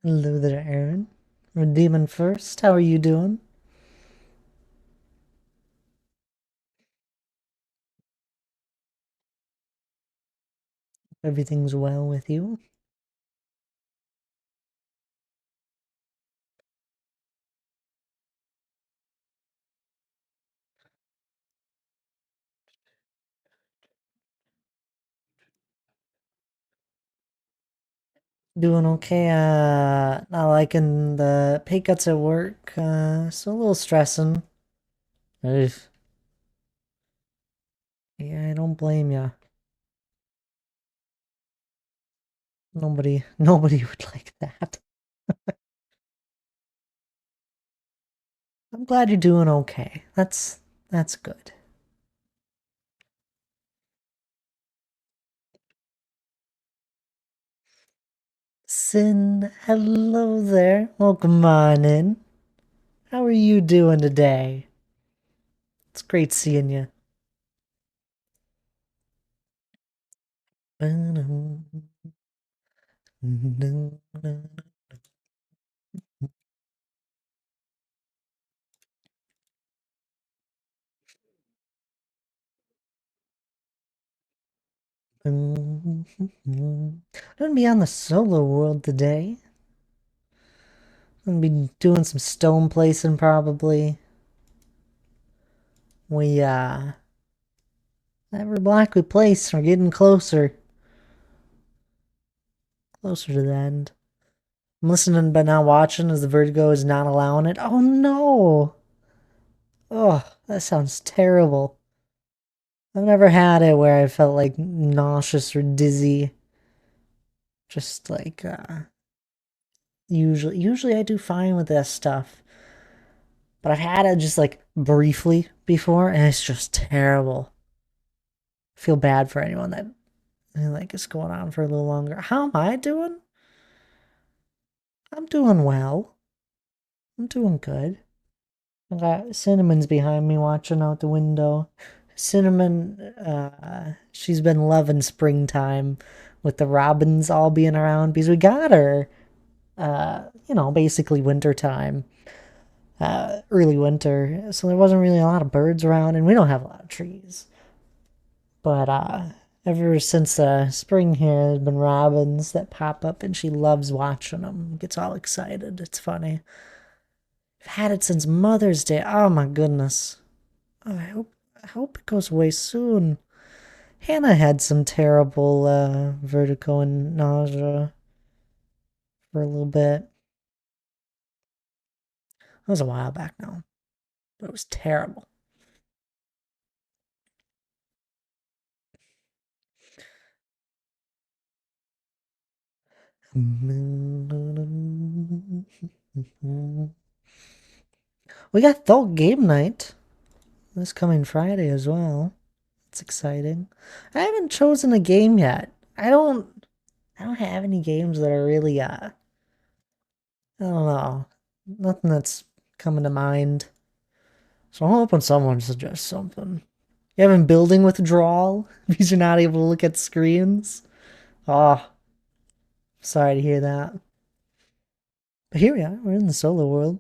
Hello there, Aaron. Demon first. How are you doing? Everything's well with you? Doing okay. Not liking the pay cuts at work. So a little stressing. Ugh. Yeah, I don't blame ya. Nobody would like that. I'm glad you're doing okay. That's good. Sin, hello there. Welcome on in. How are you doing today? It's great seeing you. I'm gonna be on the solo world today. I'm gonna be doing some stone placing probably. Every block we place, we're getting closer to the end. I'm listening but not watching as the vertigo is not allowing it. Oh no! Oh, that sounds terrible. I've never had it where I felt like nauseous or dizzy. Just like usually I do fine with that stuff. But I've had it just like briefly before, and it's just terrible. I feel bad for anyone that like is going on for a little longer. How am I doing? I'm doing well. I'm doing good. I got Cinnamon's behind me watching out the window. Cinnamon, she's been loving springtime with the robins all being around because we got her, basically winter time, early winter. So there wasn't really a lot of birds around, and we don't have a lot of trees. But ever since spring here, there's been robins that pop up, and she loves watching them. Gets all excited. It's funny. I've had it since Mother's Day. Oh my goodness. Oh, I hope it goes away soon. Hannah had some terrible vertigo and nausea for a little bit. That was a while back now, but it was terrible. We got adult game night this coming Friday as well. It's exciting. I haven't chosen a game yet. I don't have any games that are really I don't know. Nothing that's coming to mind. So I'm hoping someone suggests something. You having building withdrawal because you're not able to look at screens? Oh, sorry to hear that. But here we are. We're in the solo world.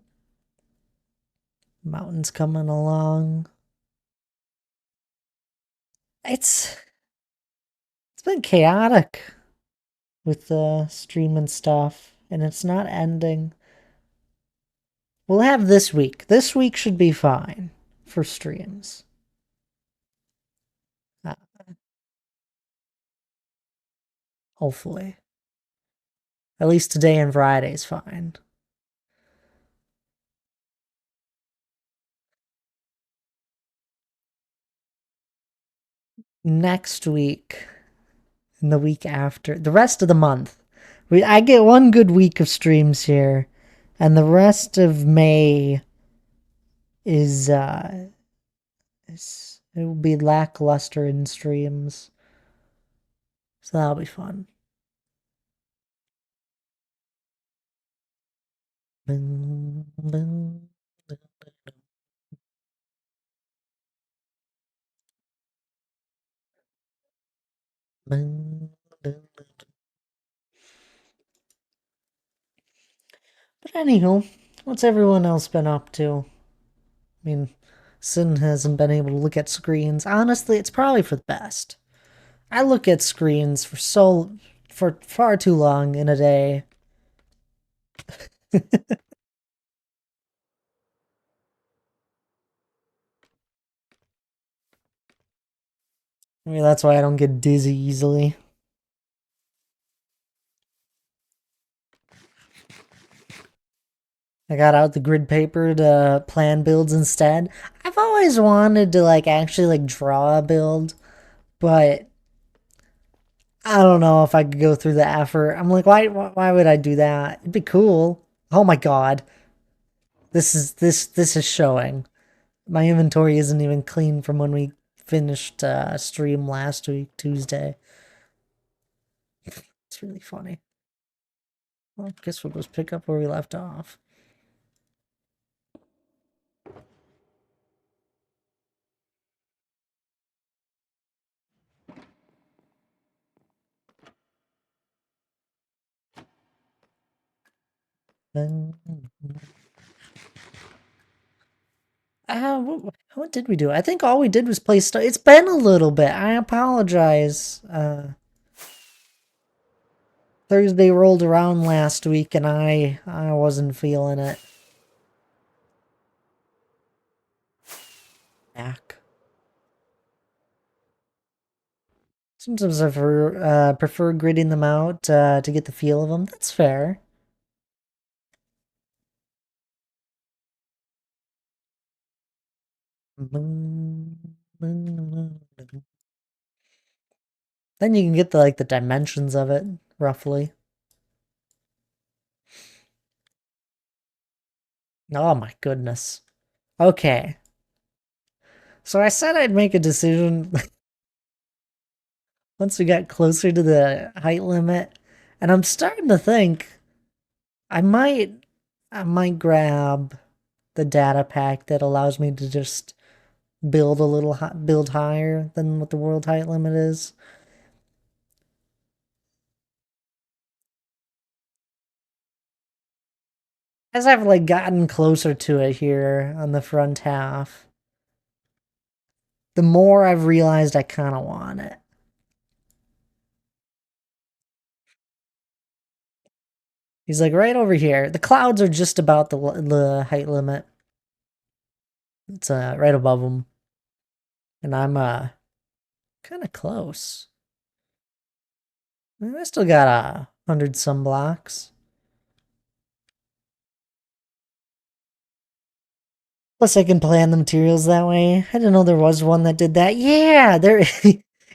Mountains coming along. It's it's been chaotic with the stream and stuff, and it's not ending. We'll have this week. This week should be fine for streams. Uh, hopefully. At least today and Friday's fine. Next week and the week after, the rest of the month, I get one good week of streams here, and the rest of May is it will be lackluster in streams, so that'll be fun. But anywho, what's everyone else been up to? I mean, Sin hasn't been able to look at screens. Honestly, it's probably for the best. I look at screens for far too long in a day. I mean, that's why I don't get dizzy easily. I got out the grid paper to plan builds instead. I've always wanted to actually draw a build, but I don't know if I could go through the effort. I'm like, why would I do that? It'd be cool. Oh my god. This is showing. My inventory isn't even clean from when we finished stream last week, Tuesday. It's really funny. Well, I guess we'll just pick up where we left off. What did we do? I think all we did was play stuff. It's been a little bit. I apologize. Thursday rolled around last week and I wasn't feeling it. Back. Sometimes I prefer gridding them out to get the feel of them. That's fair. Then you can get the dimensions of it, roughly. Oh my goodness. Okay. So I said I'd make a decision once we got closer to the height limit, and I'm starting to think I might grab the data pack that allows me to just build build higher than what the world height limit is. As I've gotten closer to it here on the front half, the more I've realized I kind of want it. He's right over here. The clouds are just about the height limit. It's right above them. And I'm kind of close. I still got 100 some blocks. Plus, I can plan the materials that way. I didn't know there was one that did that. Yeah, there.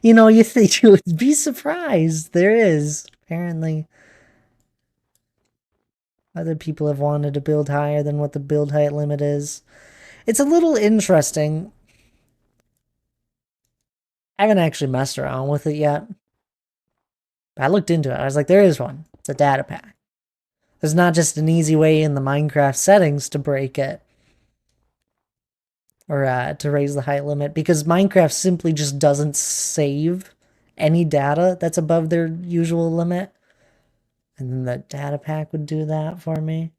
You think you would be surprised. There is apparently. Other people have wanted to build higher than what the build height limit is. It's a little interesting. I haven't actually messed around with it yet. I looked into it. I was like, there is one. It's a data pack. There's not just an easy way in the Minecraft settings to break it. Or to raise the height limit. Because Minecraft simply just doesn't save any data that's above their usual limit. And then the data pack would do that for me.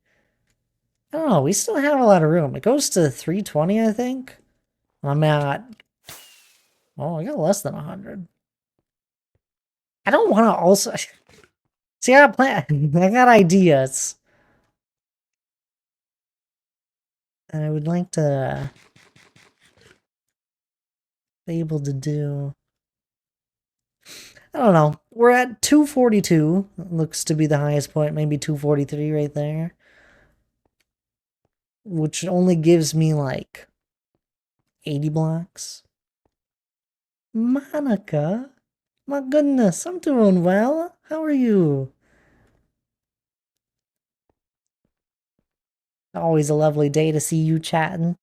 I don't know. We still have a lot of room. It goes to 320, I think. I'm at... Oh, I got less than 100. I don't want to also... See, I got plan. I got ideas. And I would like to be able to do... I don't know. We're at 242. Looks to be the highest point. Maybe 243 right there. Which only gives me 80 blocks. Monica? My goodness, I'm doing well. How are you? Always a lovely day to see you chatting.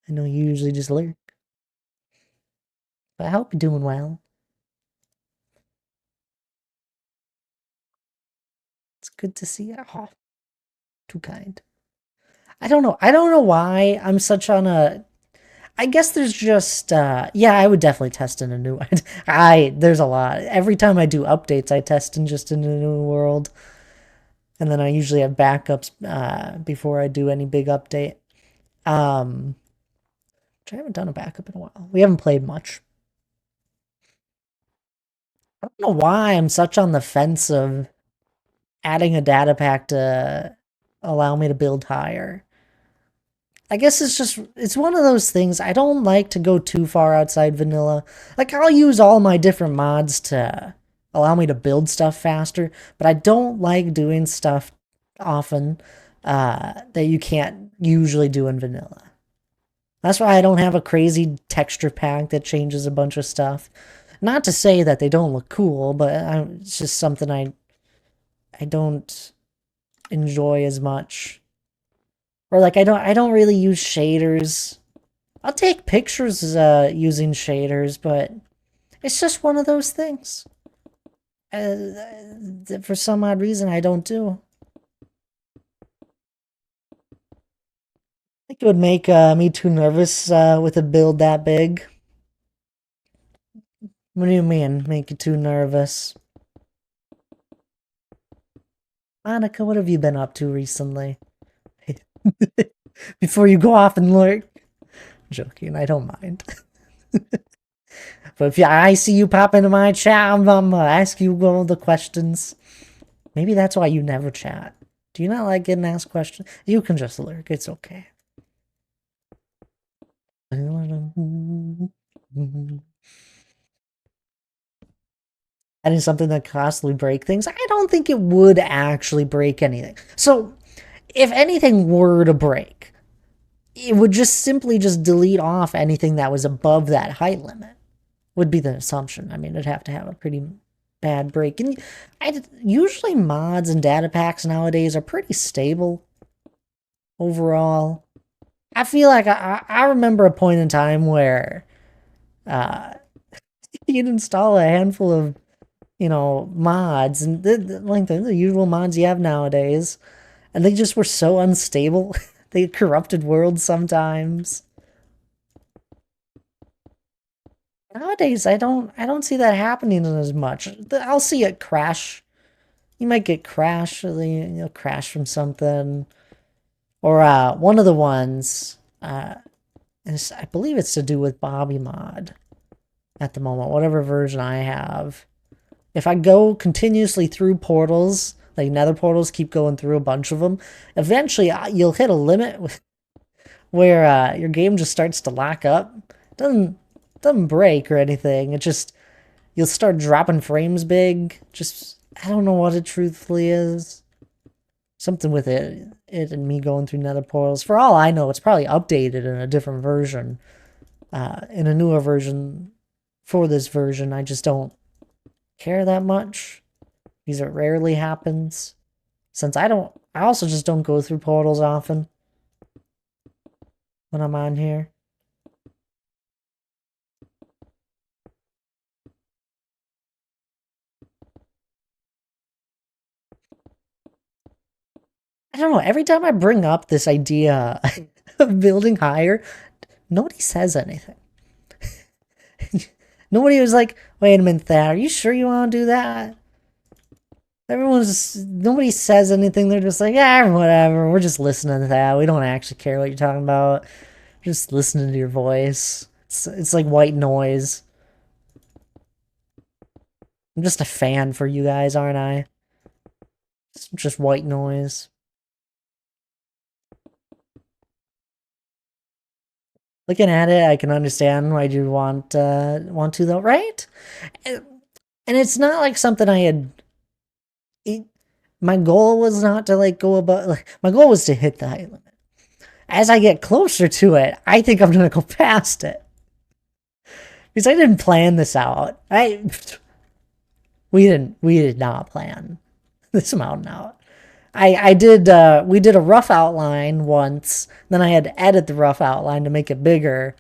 I know you usually just lurk. But I hope you're doing well. It's good to see you. Oh, too kind. I don't know. I don't know why I'm such on a... I guess there's just... yeah, I would definitely test in a new... There's a lot. Every time I do updates, I test in just in a new world. And then I usually have backups before I do any big update. Which I haven't done a backup in a while. We haven't played much. I don't know why I'm such on the fence of adding a data pack to allow me to build higher. I guess it's one of those things. I don't like to go too far outside vanilla. Like, I'll use all my different mods to allow me to build stuff faster, but I don't like doing stuff often that you can't usually do in vanilla. That's why I don't have a crazy texture pack that changes a bunch of stuff. Not to say that they don't look cool, but it's just something I don't enjoy as much. Or like I don't really use shaders. I'll take pictures using shaders, but it's just one of those things. That for some odd reason I don't do. I think it would make me too nervous with a build that big. What do you mean, make you too nervous? Monica, what have you been up to recently? Before you go off and lurk. Joking, I don't mind. But if I see you pop into my chat, I'm gonna ask you all the questions. Maybe that's why you never chat. Do you not like getting asked questions? You can just lurk, it's okay. Adding something that constantly break things, I don't think it would actually break anything. So, if anything were to break, it would just simply just delete off anything that was above that height limit. Would be the assumption. I mean, it'd have to have a pretty bad break. And usually mods and data packs nowadays are pretty stable overall. I feel like I remember a point in time where you'd install a handful of, mods and like the usual mods you have nowadays, and they just were so unstable. They corrupted worlds sometimes. Nowadays, I don't see that happening as much. I'll see it crash. You might get crash, crash from something, or one of the ones. I believe it's to do with Bobby Mod at the moment, whatever version I have. If I go continuously through portals, like nether portals, keep going through a bunch of them, eventually you'll hit a limit where your game just starts to lock up. Doesn't break or anything. It just, you'll start dropping frames big. Just, I don't know what it truthfully is. Something with it and me going through nether portals. For all I know, it's probably updated in a different version. In a newer version for this version, I just don't care that much because it rarely happens. Since I also just don't go through portals often when I'm on here. I don't know, every time I bring up this idea of building higher, nobody says anything. Nobody was like, wait a minute, Thad, are you sure you want to do that? Nobody says anything. They're just like, yeah, whatever. We're just listening to that. We don't actually care what you're talking about. We're just listening to your voice. It's like white noise. I'm just a fan for you guys, aren't I? It's just white noise. Looking at it, I can understand why you want to though, right? And it's not like something I had. My goal was not to like go above. Like, my goal was to hit the height limit. As I get closer to it, I think I'm gonna go past it because I didn't plan this out. We did not plan this mountain out. We did a rough outline once, then I had to edit the rough outline to make it bigger,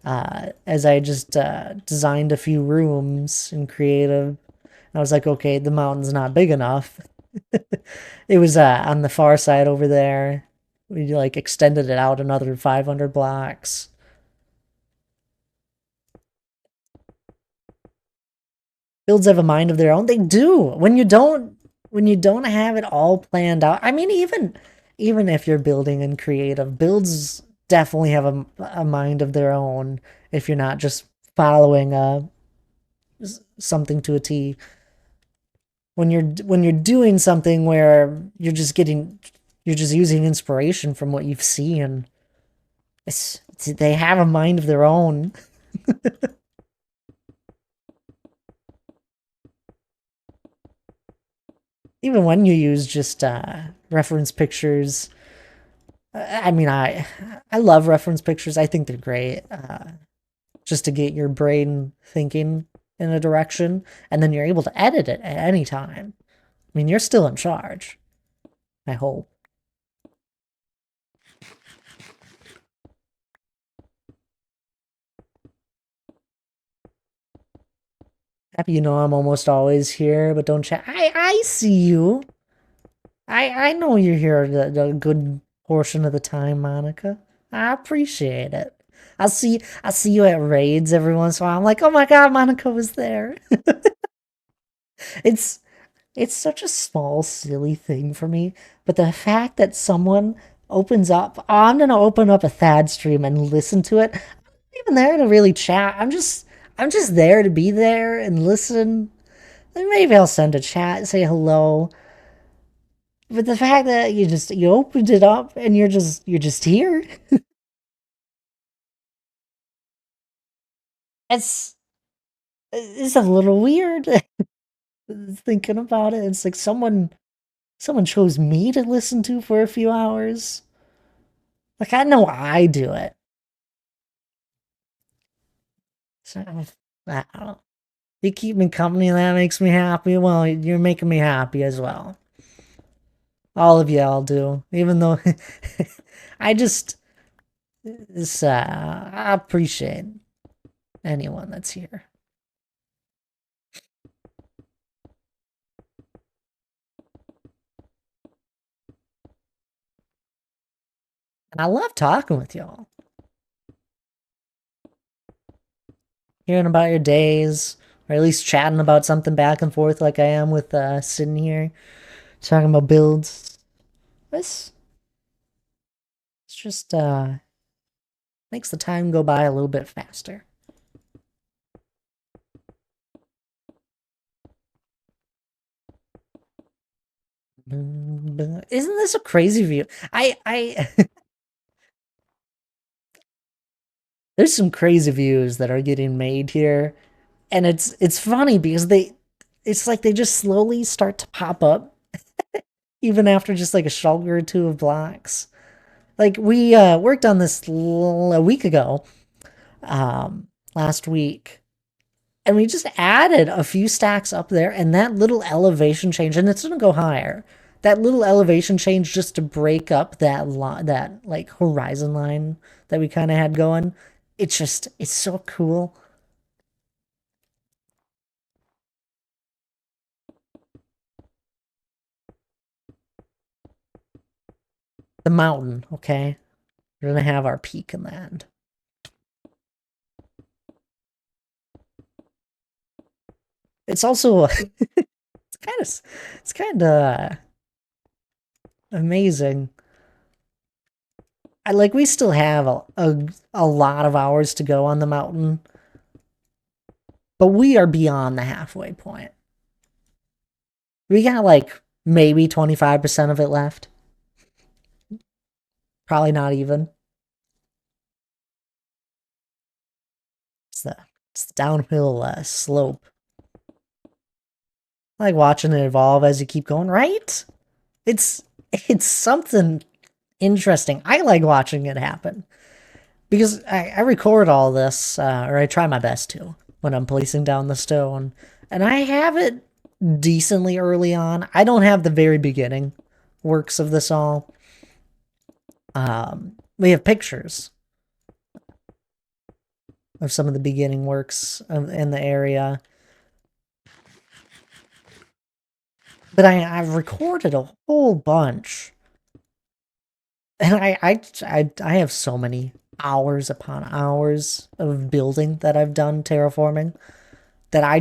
as I just designed a few rooms in creative. And I was like, okay, the mountain's not big enough. It was on the far side over there. We like extended it out another 500 blocks. Builds have a mind of their own. They do. When you don't when you don't have it all planned out. I mean, even if you're building in creative, builds definitely have a mind of their own if you're not just following something to a T. When you're doing something where you're just using inspiration from what you've seen. They have a mind of their own. Even when you use just reference pictures. I mean, I love reference pictures. I think they're great. Just to get your brain thinking in a direction, and then you're able to edit it at any time. I mean, you're still in charge. I hope. Happy you know I'm almost always here, but don't chat. I see you. I know you're here the good portion of the time, Monica. I appreciate it. I see you at raids every once in a while. I'm like, oh my god, Monica was there. It's it's such a small, silly thing for me, but the fact that someone opens up, oh, I'm gonna open up a Thad stream and listen to it. I'm not even there to really chat. I'm just there to be there and listen. And maybe I'll send a chat, say hello. But the fact that you opened it up and you're just here, it's it's a little weird thinking about it. It's like someone chose me to listen to for a few hours. Like I know I do it. So I don't know. You keep me company, and that makes me happy. Well, you're making me happy as well. All of y'all do. Even though I just I appreciate anyone that's here. And I love talking with y'all. Hearing about your days, or at least chatting about something back and forth like I am with sitting here talking about builds. This it's just makes the time go by a little bit faster. Isn't this a crazy view? I there's some crazy views that are getting made here, and it's funny because it's like they just slowly start to pop up even after just like a shoulder or two of blocks. Like we worked on this a week ago, last week, and we just added a few stacks up there, and that little elevation change, and it's gonna go higher. That little elevation change just to break up that like horizon line that we kind of had going. It's so cool. The mountain, okay? We're gonna have our peak in the end. It's also it's kind of amazing. We still have a lot of hours to go on the mountain, but we are beyond the halfway point. We got like maybe 25% of it left. Probably not even. It's the it's the downhill slope. I like watching it evolve as you keep going, right? It's it's something interesting. I like watching it happen because I record all this, or I try my best to when I'm placing down the stone, and I have it decently early on. I don't have the very beginning works of this all. We have pictures of some of the beginning works in the area, but I've recorded a whole bunch, and I have so many hours upon hours of building that I've done terraforming that I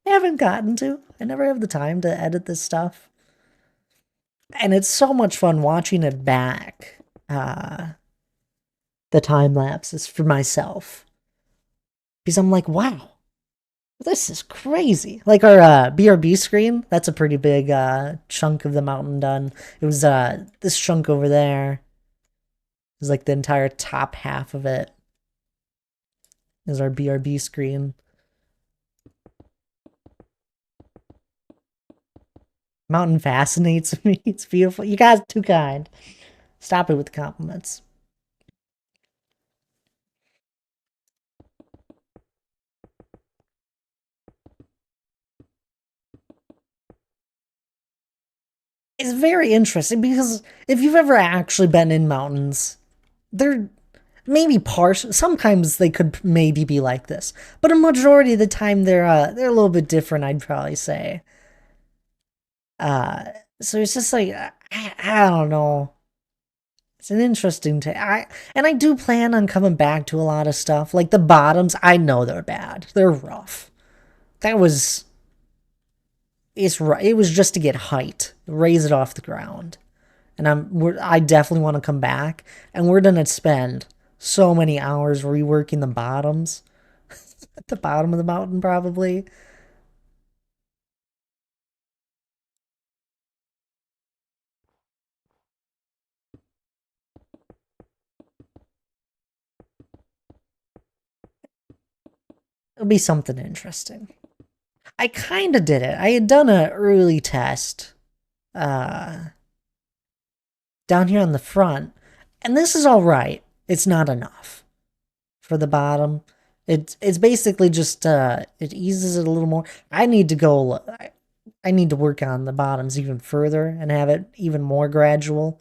haven't gotten to. I never have the time to edit this stuff. And it's so much fun watching it back. The time lapses for myself. Because I'm like, wow, this is crazy. Like our BRB screen, that's a pretty big chunk of the mountain done. It was this chunk over there. It was like the entire top half of it is our BRB screen. Mountain fascinates me. It's beautiful. You guys are too kind. Stop it with the compliments. It's very interesting because if you've ever actually been in mountains, they're maybe partial. Sometimes they could maybe be like this, but a majority of the time they're a little bit different. I'd probably say. Uh, so it's just like I don't know. It's an interesting take. I do plan on coming back to a lot of stuff. Like the bottoms, I know they're bad. They're rough. That was it's right. It was just to get height, raise it off the ground, and I definitely want to come back, and we're gonna spend so many hours reworking the bottoms at the bottom of the mountain probably. It'll be something interesting. I kind of did it. I had done an early test uh, down here on the front, and this is all right. It's not enough for the bottom. It's basically just it eases it a little more. I need to go. I need to work on the bottoms even further and have it even more gradual,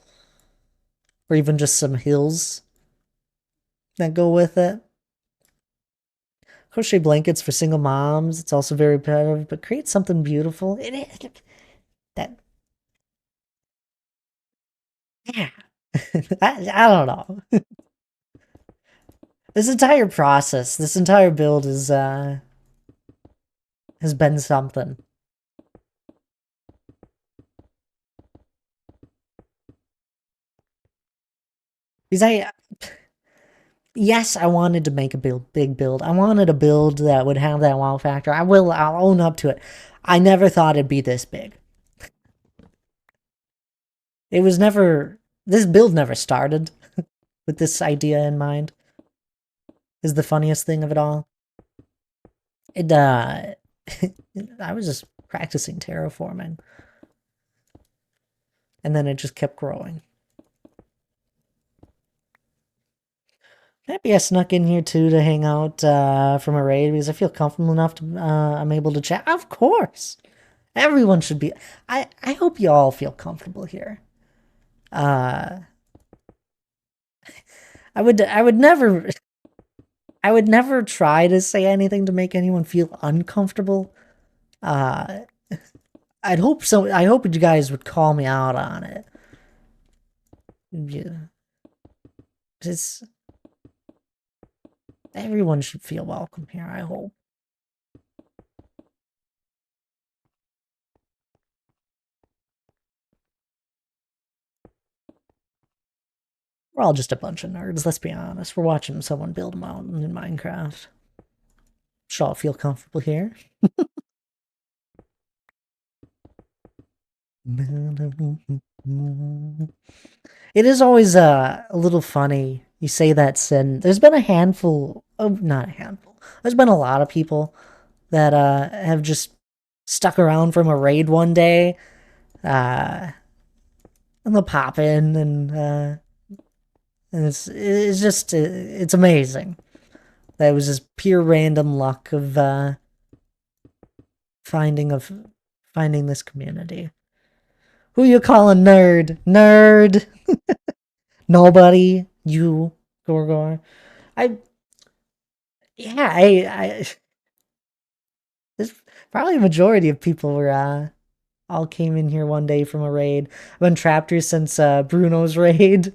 or even just some hills that go with it. Crochet blankets for single moms. It's also very repetitive, but create something beautiful. That yeah. I don't know. This entire process, this entire build is has been something. Because yes, I wanted to make a big build. I wanted a build that would have that wow factor. I'll own up to it. I never thought it'd be this big. It was never, this build never started with this idea in mind, is the funniest thing of it all. It, I was just practicing terraforming. And then it just kept growing. Maybe I snuck in here too to hang out from a raid because I feel comfortable enough to I'm able to chat. Of course, everyone should be. I hope you all feel comfortable here. Uh, I would never I would never try to say anything to make anyone feel uncomfortable. Uh, I'd hope so. I hope you guys would call me out on it. Yeah, it's everyone should feel welcome here. I hope. We're all just a bunch of nerds, let's be honest. We're watching someone build a mountain in Minecraft. Should all feel comfortable here. It is always a little funny. You say that, Sin. There's been a handful, not a handful. There's been a lot of people that have just stuck around from a raid one day, uh, and they'll pop in, and it's just it's amazing. That was just pure random luck of finding of finding this community. Who you calling nerd? Nerd. Nobody. You, Gorgor. I yeah, I there's probably a majority of people were all came in here one day from a raid. I've been trapped here since Bruno's raid.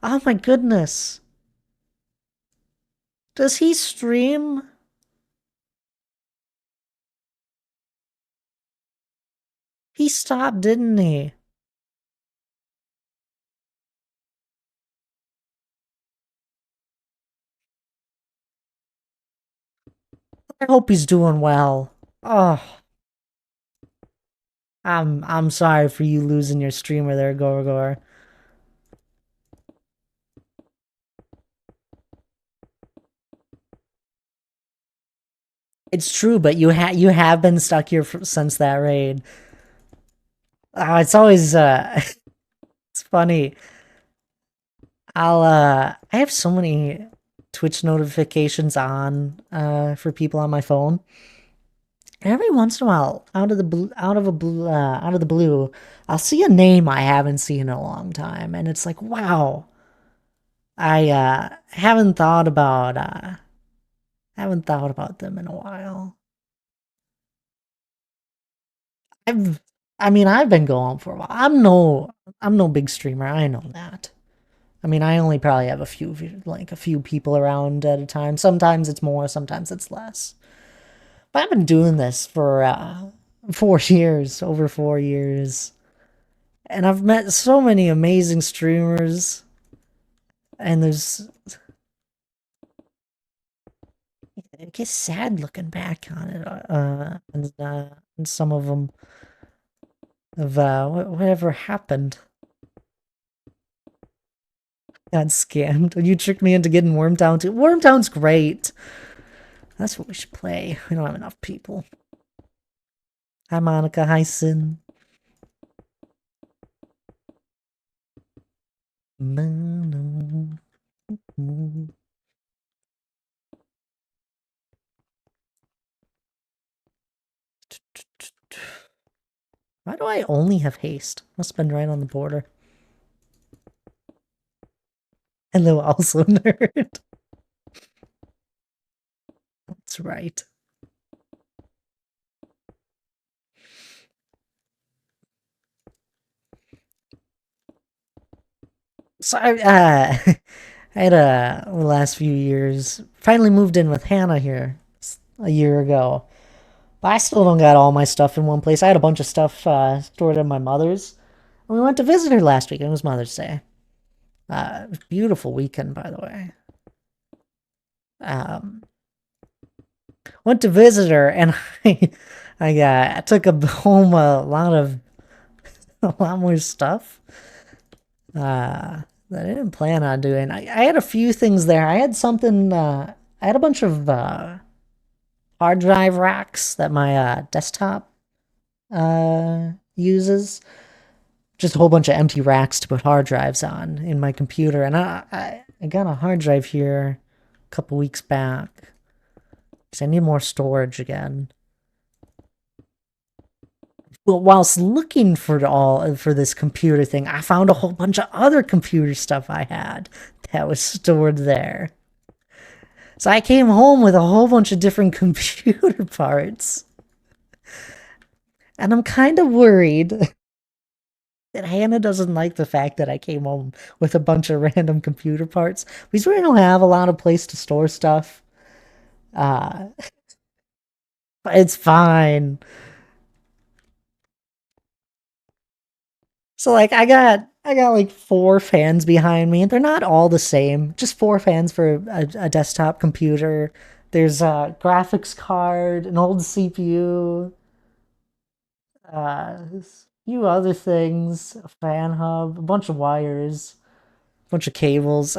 Oh my goodness. Does he stream? He stopped, didn't he? I hope he's doing well. Oh, I'm sorry for you losing your streamer there, Gorgor. It's true, but you have been stuck here since that raid. It's always it's funny. I have so many Twitch notifications on for people on my phone. And every once in a while, out of the blue, I'll see a name I haven't seen in a long time, and it's like, wow, I haven't thought about them in a while. I've I mean, I've been going for a while. I'm no big streamer. I know that. I mean, I only probably have a few people around at a time. Sometimes it's more, sometimes it's less. But I've been doing this for 4 years, over 4 years. And I've met so many amazing streamers. And it gets sad looking back on it. And some of them of whatever happened. Got scammed. You tricked me into getting Wormtown too. Wormtown's great. That's what we should play. We don't have enough people. Hi, Monica. Hi, Sin. Why do I only have haste? Must have been right on the border. Hello, also nerd. That's right. So I had the last few years finally moved in with Hannah here a year ago. But I still don't got all my stuff in one place. I had a bunch of stuff stored in my mother's. And we went to visit her last week. It was Mother's Day. Beautiful weekend, by the way. Um, went to visit her, and I took home a lot more stuff. That I didn't plan on doing. I had a few things there. I had something. I had a bunch of hard drive racks that my desktop uses. Just a whole bunch of empty racks to put hard drives on in my computer, and I got a hard drive here a couple weeks back because I need more storage again. Well, whilst looking for this computer thing, I found a whole bunch of other computer stuff I had that was stored there. So I came home with a whole bunch of different computer parts. And I'm kind of worried that Hannah doesn't like the fact that I came home with a bunch of random computer parts. Because we don't have a lot of place to store stuff. Uh, but it's fine. So like I got like 4 fans behind me. They're not all the same. Just 4 fans for a desktop computer. There's a graphics card, an old CPU, a few other things, a fan hub, a bunch of wires, a bunch of cables.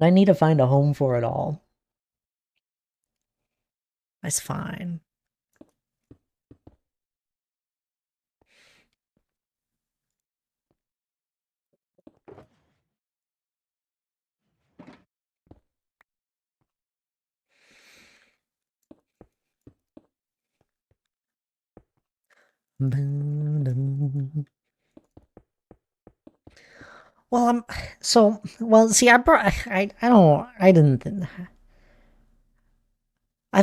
I need to find a home for it all. That's fine. Well, see, I don't, I didn't, I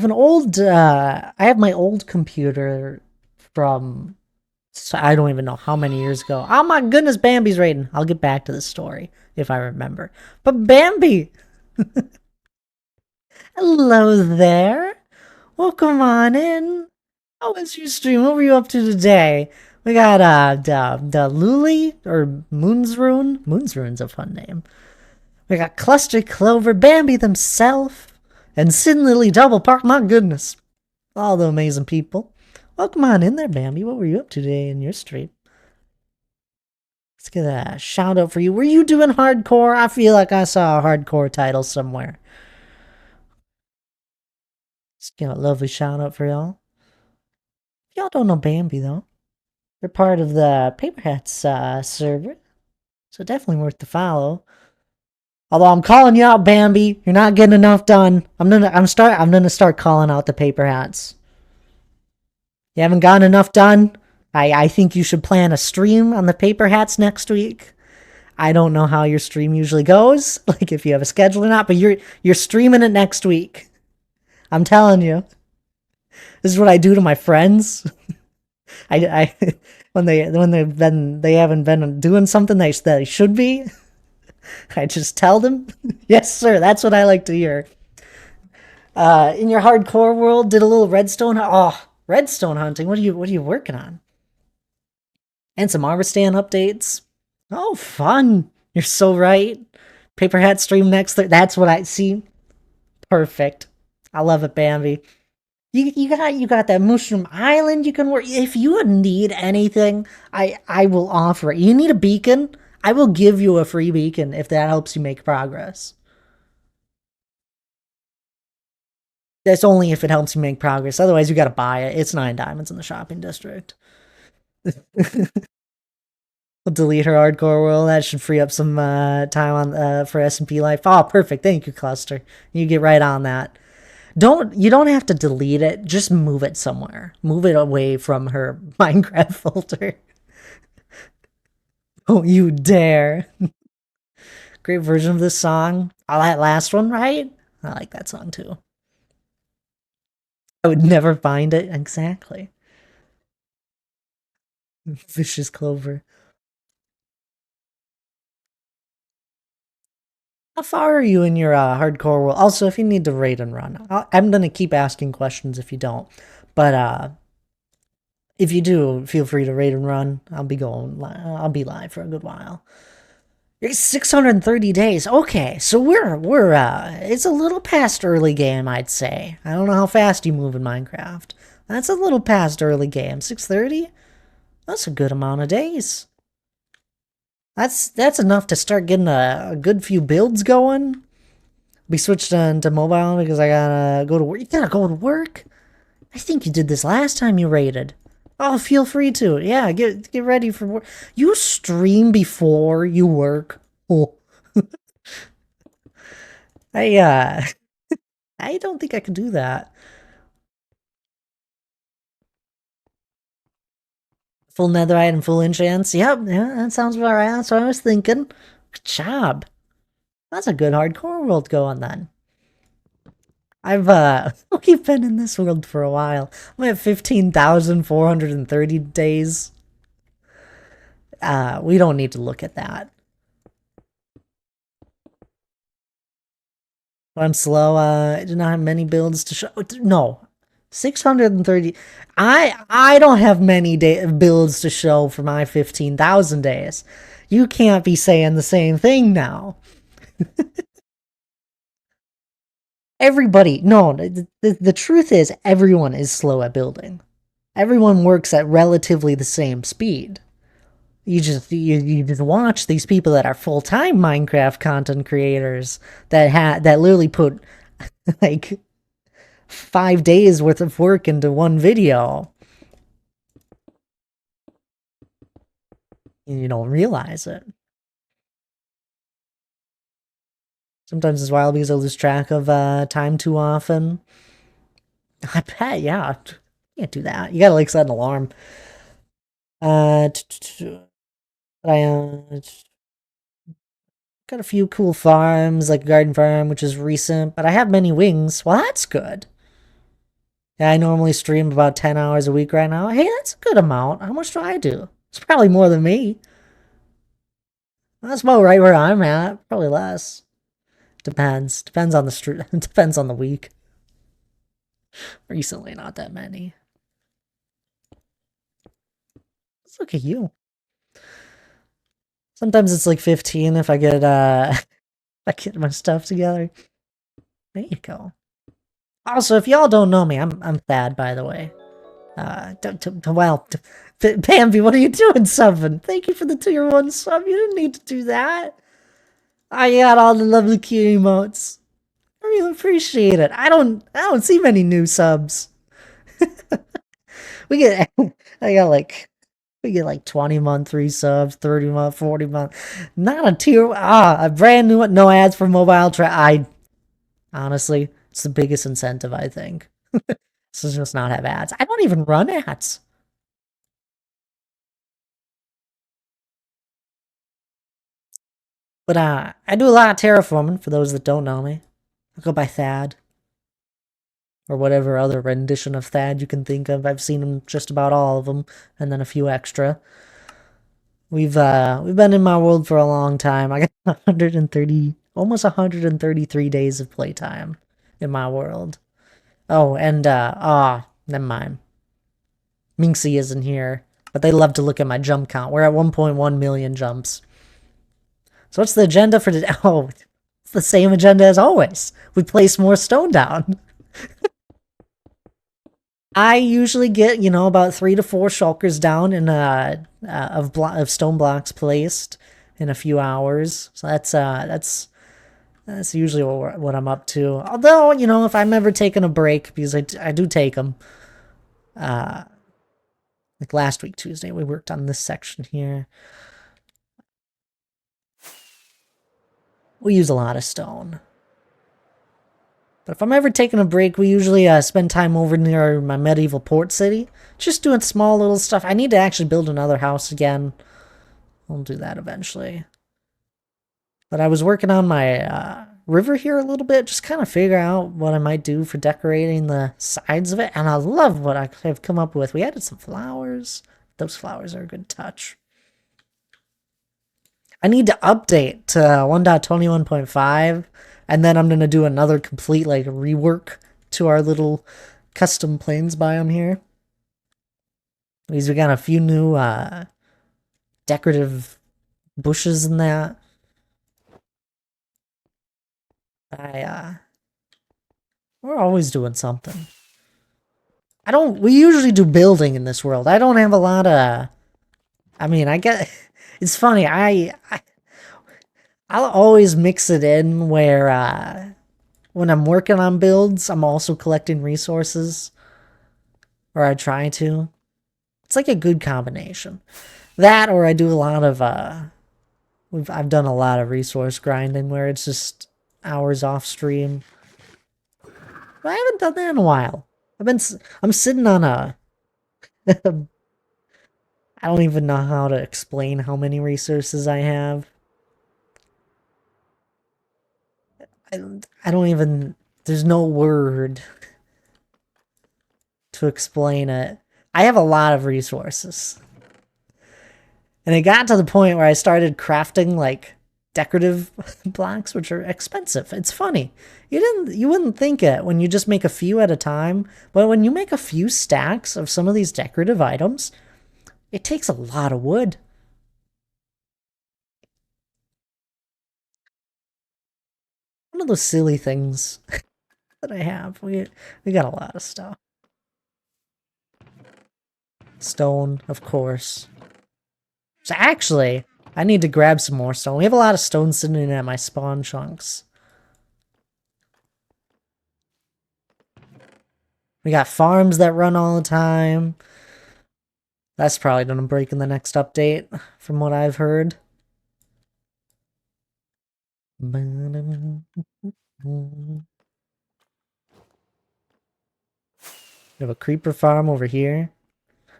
have my old computer from, so I don't even know how many years ago. Oh my goodness, Bambi's raiding. I'll get back to the story if I remember. But Bambi, hello there. Welcome on in. How was your stream? What were you up to today? We got the Luli or Moonsrune. Moonsrune's a fun name. We got Cluster Clover, Bambi themselves, and Sin Lily Double Park. My goodness. All the amazing people. Welcome on in there, Bambi. What were you up to today in your stream? Let's get a shout out for you. Were you doing hardcore? I feel like I saw a hardcore title somewhere. Let's get a lovely shout out for y'all. Y'all don't know Bambi though. They're part of the Paper Hats server, so definitely worth the follow. Although I'm calling you out, Bambi, you're not getting enough done. I'm gonna start calling out the Paper Hats. You haven't gotten enough done. I think you should plan a stream on the Paper Hats next week. I don't know how your stream usually goes, like if you have a schedule or not, but you're streaming it next week. I'm telling you. This is what I do to my friends. I when they haven't been doing something they should be, I just tell them, yes sir, that's what I like to hear. In your hardcore world, did a little redstone hunting. What are you working on? And some Arvistan updates. Oh, fun! You're so right. Paper Hat stream next. That's what I see. Perfect. I love it, Bambi. You got that Mushroom Island you can work. If you need anything, I will offer it. You need a beacon? I will give you a free beacon if that helps you make progress. That's only if it helps you make progress. Otherwise, you gotta buy it. It's 9 diamonds in the shopping district. We'll delete her hardcore world. That should free up some time on for SMP life. Oh, perfect. Thank you, Cluster. You get right on that. You don't have to delete it. Just move it somewhere. Move it away from her Minecraft folder. Don't you dare. Great version of this song. Oh, that last one, right? I like that song too. I would never find it. Exactly. Vicious Clover. How far are you in your hardcore world? Also, if you need to raid and run, I'm gonna keep asking questions if you don't. But if you do, feel free to raid and run. I'll be live for a good while. It's 630 days. Okay, so we're it's a little past early game, I'd say. I don't know how fast you move in Minecraft. That's a little past early game. 630? That's a good amount of days. That's enough to start getting a good few builds going. We switched to mobile because I gotta go to work. You gotta go to work? I think you did this last time you raided. Oh, feel free to. Yeah, get ready for work. You stream before you work. Oh. I I don't think I could do that. Full netherite and full enchants. Yep, yeah, that sounds about right. That's what I was thinking. Good job. That's a good hardcore world going then. We've been in this world for a while. I'm at 15,430 days. We don't need to look at that. I'm slow. I do not have many builds to show. No, 630. I don't have many builds to show for my 15,000 days. You can't be saying the same thing now. Everybody, no, the truth is everyone is slow at building. Everyone works at relatively the same speed. You just watch these people that are full-time Minecraft content creators that literally put like 5 days worth of work into one video. And you don't realize it. Sometimes it's wild because I lose track of time too often. I bet, yeah. You can't do that. You gotta like set an alarm. I got a few cool farms, like Garden Farm, which is recent, but I have many wings. Well, that's good. Yeah, I normally stream about 10 hours a week right now. Hey, that's a good amount. How much do I do? It's probably more than me. That's about right where I'm at. Probably less. Depends. Depends on the street. Depends on the week. Recently, not that many. Let's look at you. Sometimes it's like 15 if I get I get my stuff together. There you go. Also, if y'all don't know me, I'm Thad, by the way. Bambi, what are you doing, subbing? Thank you for the tier 1 sub. You didn't need to do that. I got all the lovely Q emotes. I really appreciate it. I don't see many new subs. we get I got like we get like 20-month resubs, 30-month, 40-month. Not a brand new one, no ads for mobile I honestly, it's the biggest incentive, I think. So just not have ads. I don't even run ads. But I do a lot of terraforming for those that don't know me. I go by Thad. Or whatever other rendition of Thad you can think of. I've seen them, just about all of them, and then a few extra. We've been in my world for a long time. I got 130, almost 133 days of playtime in my world. Oh, and never mind. Minxie isn't here, but they love to look at my jump count. We're at 1.1 million jumps. So what's the agenda for today? Oh, it's the same agenda as always. We place more stone down. I usually get, about 3 to 4 shulkers down in of stone blocks placed in a few hours. So that's usually what I'm up to. Although, if I'm ever taking a break, because I do take them. Like last week Tuesday, we worked on this section here. We use a lot of stone. But if I'm ever taking a break, we usually spend time over near my medieval port city. Just doing small little stuff. I need to actually build another house again. I'll do that eventually. But I was working on my river here a little bit. Just kind of figure out what I might do for decorating the sides of it. And I love what I have come up with. We added some flowers. Those flowers are a good touch. I need to update to 1.21.5. And then I'm going to do another complete, rework to our little custom plains biome here. Because we got a few new, decorative bushes in that. We're always doing something. We usually do building in this world. I don't have a lot of, I get, it's funny, I'll always mix it in where, when I'm working on builds, I'm also collecting resources. Or I try to. It's like a good combination. That, or I do a lot of, I've done a lot of resource grinding where it's just hours off stream. But I haven't done that in a while. I'm sitting on a, I don't even know how to explain how many resources I have. I don't even, there's no word to explain it. I have a lot of resources. And it got to the point where I started crafting, decorative blocks, which are expensive. It's funny. You wouldn't think it when you just make a few at a time, but when you make a few stacks of some of these decorative items, it takes a lot of wood. One of those silly things that I have. We got a lot of stuff. Stone, of course. So actually, I need to grab some more stone. We have a lot of stone sitting at my spawn chunks. We got farms that run all the time. That's probably gonna break in the next update, from what I've heard. We have a creeper farm over here.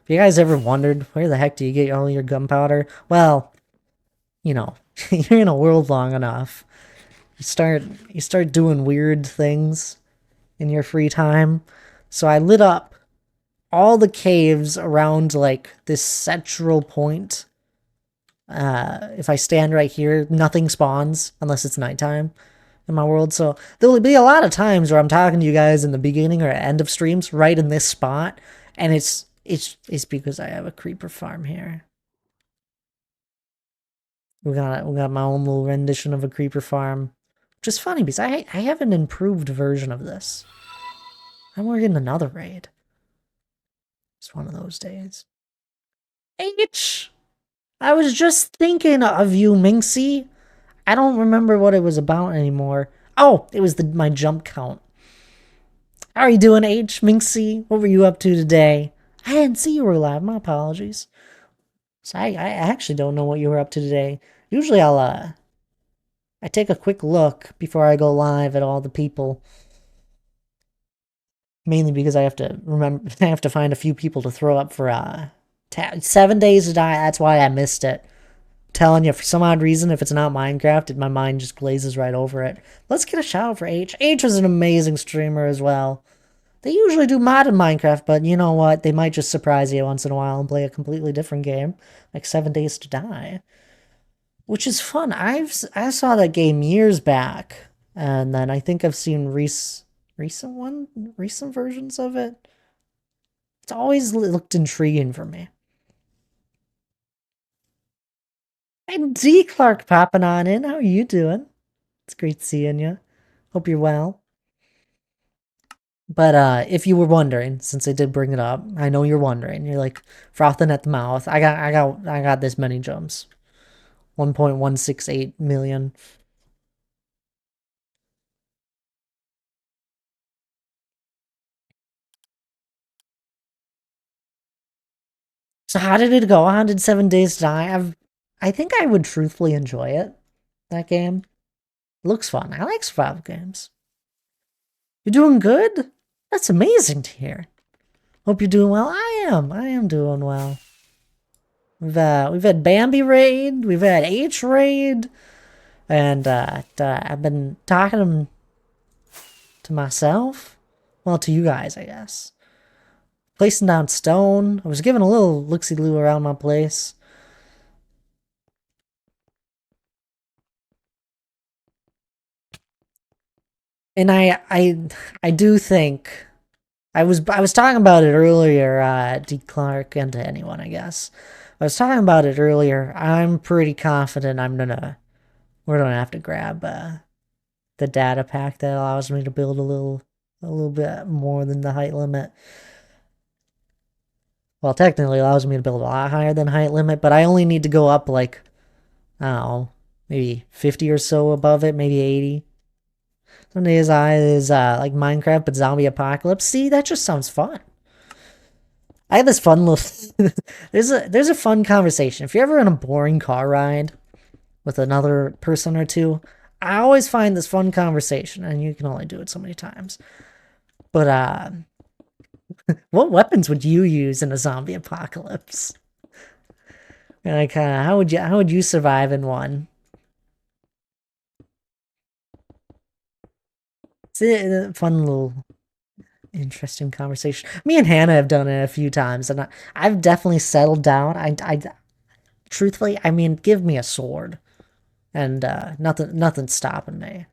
If you guys ever wondered, where the heck do you get all your gunpowder? Well, you're in a world long enough. You start doing weird things in your free time. So I lit up all the caves around, this central point. If I stand right here, nothing spawns unless it's nighttime in my world. So there will be a lot of times where I'm talking to you guys in the beginning or end of streams right in this spot, and it's because I have a creeper farm here. We got my own little rendition of a creeper farm. Which is funny because I have an improved version of this. I'm working another raid. It's one of those days. H! I was just thinking of you, Minxie. I don't remember what it was about anymore. Oh, it was my jump count. How are you doing, H? Minxie? What were you up to today? I didn't see you were live. My apologies. So I actually don't know what you were up to today. Usually I take a quick look before I go live at all the people. Mainly because I have to remember, I have to find a few people to throw up for 7 days to die. That's why I missed it. Telling you, for some odd reason, if it's not Minecraft, my mind just glazes right over it. Let's get a shout out for H. H was an amazing streamer as well. They usually do modded Minecraft, but you know what? They might just surprise you once in a while and play a completely different game, like 7 Days to Die, which is fun. I saw that game years back, and then I think I've seen recent versions of it. It's always looked intriguing for me. And D Clark popping on in. How are you doing? It's great seeing you. Hope you're well. But if you were wondering, since I did bring it up, I know you're wondering. You're like frothing at the mouth. I got this many jumps. 1.168 million. So how did it go? How did 7 Days Die? I think I would truthfully enjoy it. That game. It looks fun. I like survival games. You're doing good? That's amazing to hear. Hope you're doing well. I am. I am doing well. We've had Bambi raid, we've had H raid, and I've been talking to myself. Well, to you guys, I guess. Placing down stone. I was giving a little look-see-loo around my place. And I do think I was talking about it earlier, D. Clark, and to anyone, I guess. I was talking about it earlier. I'm pretty confident we're gonna have to grab the data pack that allows me to build a little bit more than the height limit. Well, technically allows me to build a lot higher than height limit, but I only need to go up like, I don't know, maybe 50 or so above it, maybe 80. Some days I is like Minecraft but zombie apocalypse. See, that just sounds fun. I have this fun little there's a fun conversation. If you're ever in a boring car ride with another person or two, I always find this fun conversation, and you can only do it so many times. But what weapons would you use in a zombie apocalypse? And like, how would you survive in one? It's a fun little interesting conversation. Me and Hannah have done it a few times, and I've definitely settled down. Truthfully, I mean, give me a sword, and nothing's stopping me.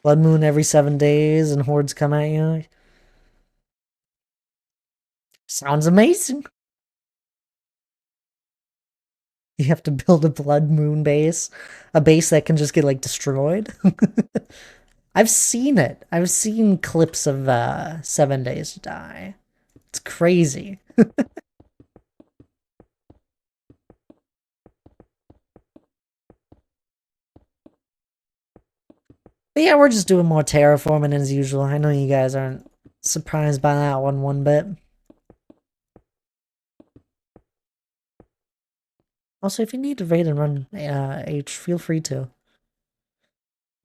Blood moon every 7 days, and hordes come at you. Sounds amazing. You have to build a blood moon base, a base that can just get like destroyed. I've seen it. I've seen clips of 7 Days to Die. It's crazy. But yeah, we're just doing more terraforming as usual. I know you guys aren't surprised by that one bit. Also, if you need to raid and run H, feel free to.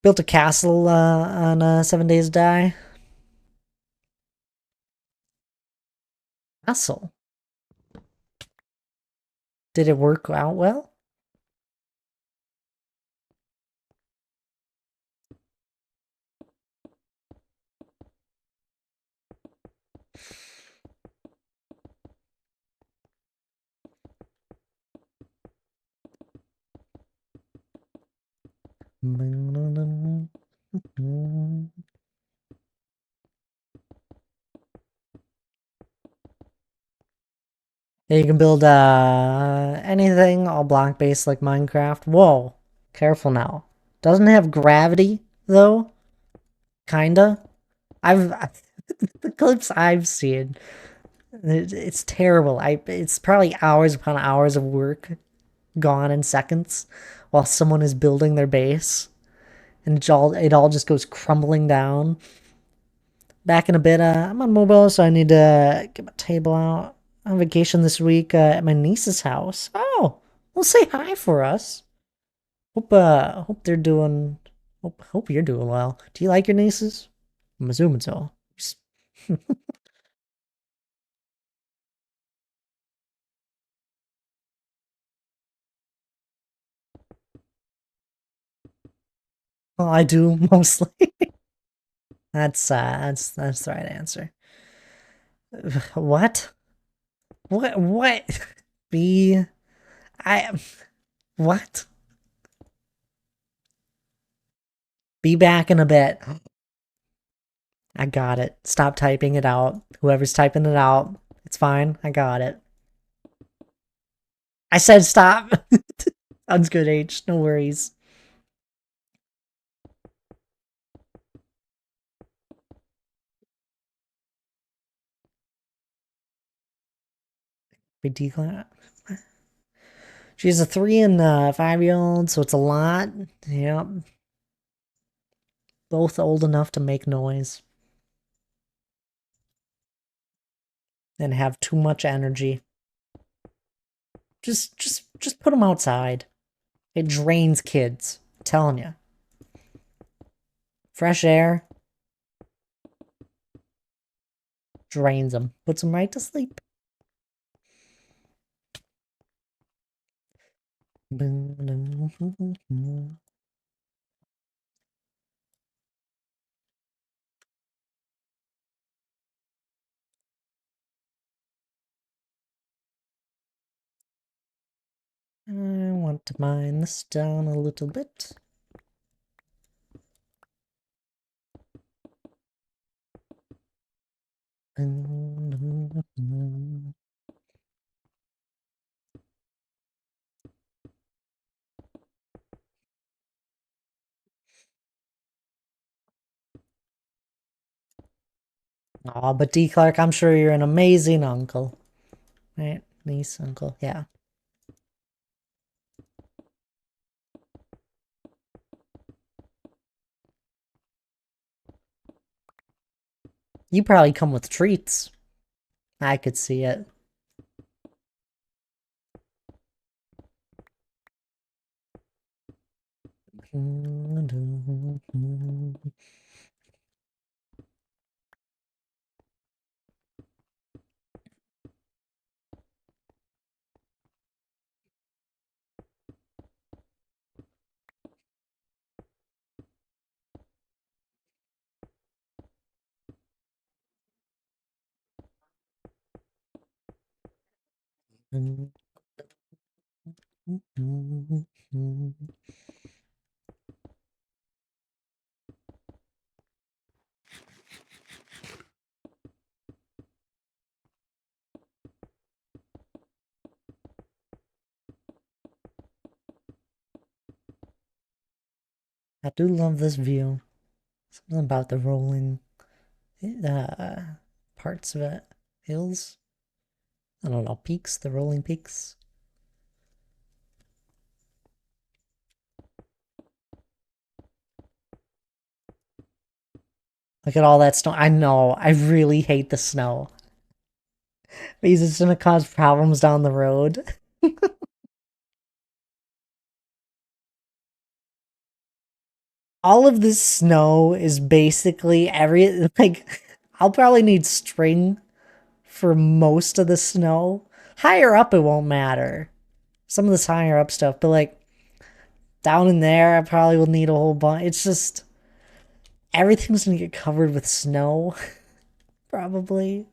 Built a castle on 7 Days to Die. Castle. Did it work out well? Yeah, you can build anything all block based like Minecraft. Whoa, careful now. Doesn't have gravity though. Kinda. I've the clips I've seen. It's terrible. It's probably hours upon hours of work gone in seconds while someone is building their base, and it all just goes crumbling down. Back in a bit. I'm on mobile, so I need to get my table out. On vacation this week at my niece's house. Oh, well, say hi for us. Hope they're doing. Hope you're doing well. Do you like your nieces? I'm assuming so. Well, I do mostly. That's the right answer. What? What? Be I what? Be back in a bit. I got it. Stop typing it out. Whoever's typing it out, it's fine. I got it. I said stop. Sounds good, H. No worries. Big decline. She's a 3 and 5-year-old, so it's a lot. Yep. Both old enough to make noise and have too much energy. Just put them outside. It drains kids. I'm telling you. Fresh air drains them. Puts them right to sleep. I want to mine this down a little bit. Aw, but D. Clark, I'm sure you're an amazing uncle. Right? Niece, uncle, yeah. You probably come with treats. I could see it. I do love this view. Something about the rolling uh, parts of it. Hills? I don't know, peaks, the rolling peaks. Look at all that snow. I know, I really hate the snow. Because it's gonna cause problems down the road. All of this snow is basically like, I'll probably need string for most of the snow. Higher up, it won't matter. Some of this higher up stuff, but like down in there, I probably will need a whole bunch. It's just everything's gonna get covered with snow, probably,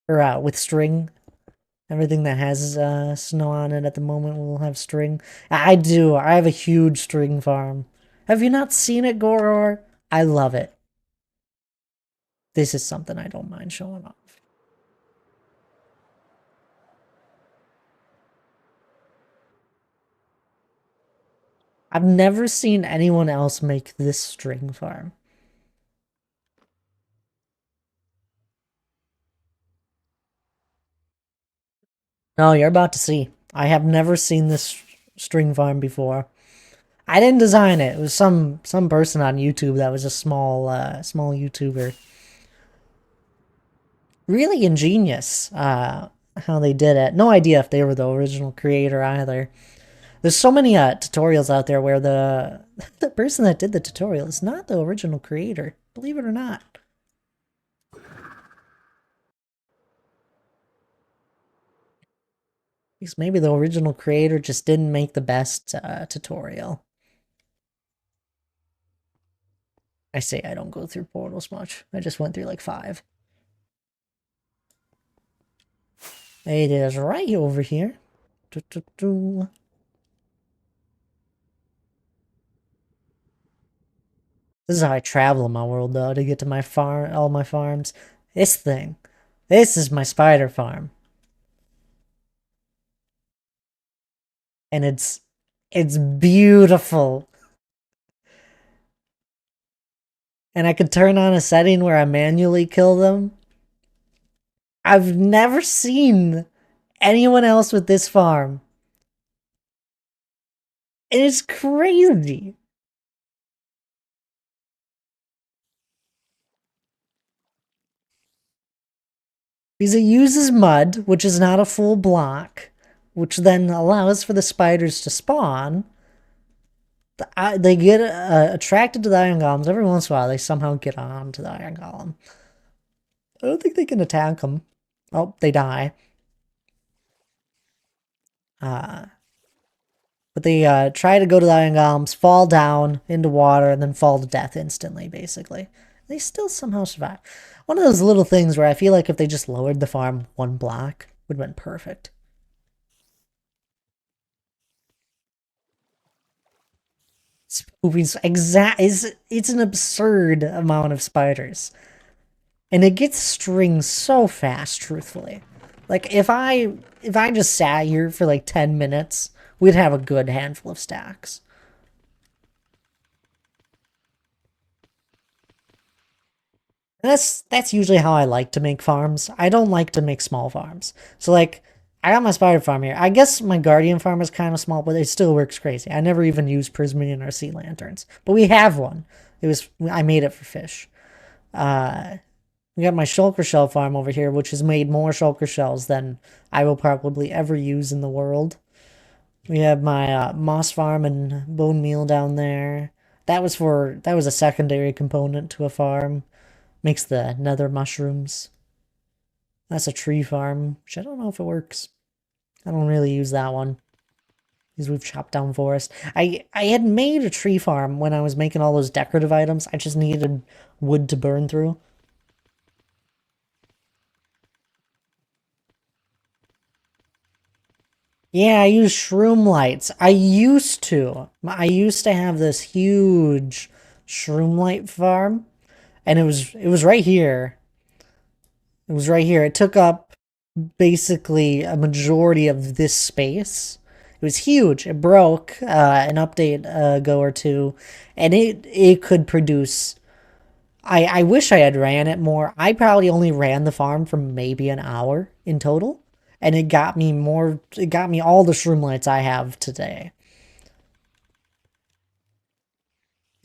or with string. Everything that has snow on it at the moment will have string. I do. I have a huge string farm. Have you not seen it, Goror? I love it. This is something I don't mind showing off. I've never seen anyone else make this string farm. No, you're about to see. I have never seen this string farm before. I didn't design it. It was some person on YouTube that was a small YouTuber. Really ingenious how they did it. No idea if they were the original creator either. There's so many tutorials out there where the the person that did the tutorial is not the original creator, believe it or not. Because maybe the original creator just didn't make the best tutorial. I say I don't go through portals much. I just went through like 5. It is right over here. This is how I travel in my world, though, to get to my farm, all my farms. This thing. This is my spider farm. And it's beautiful. And I could turn on a setting where I manually kill them. I've never seen anyone else with this farm. It is crazy. Because it uses mud, which is not a full block, which then allows for the spiders to spawn. They get attracted to the iron golems. Every once in a while, they somehow get on to the iron golem. I don't think they can attack them. Oh, they die. But they try to go to the iron golems, fall down into water, and then fall to death instantly, basically. They still somehow survive. One of those little things where I feel like if they just lowered the farm 1 block, would have been perfect. It's an absurd amount of spiders. And it gets strings so fast, truthfully. Like if I just sat here for like 10 minutes, we'd have a good handful of stacks. And that's usually how I like to make farms. I don't like to make small farms. So like I got my spider farm here. I guess my guardian farm is kind of small, but it still works crazy. I never even use prismarine or sea lanterns, but we have one. I made it for fish. We got my shulker shell farm over here, which has made more shulker shells than I will probably ever use in the world. We have my moss farm and bone meal down there. That was a secondary component to a farm. Makes the nether mushrooms. That's a tree farm, which I don't know if it works. I don't really use that one because we've chopped down forest. I had made a tree farm when I was making all those decorative items. I just needed wood to burn through. Yeah, I use shroom lights. I used to have this huge shroom light farm, and it was right here. It was right here. It took up basically a majority of this space. It was huge. It broke an update ago or two, and it could produce. I wish I had ran it more. I probably only ran the farm for maybe an hour in total, and it got me more. It got me all the shroom lights I have today.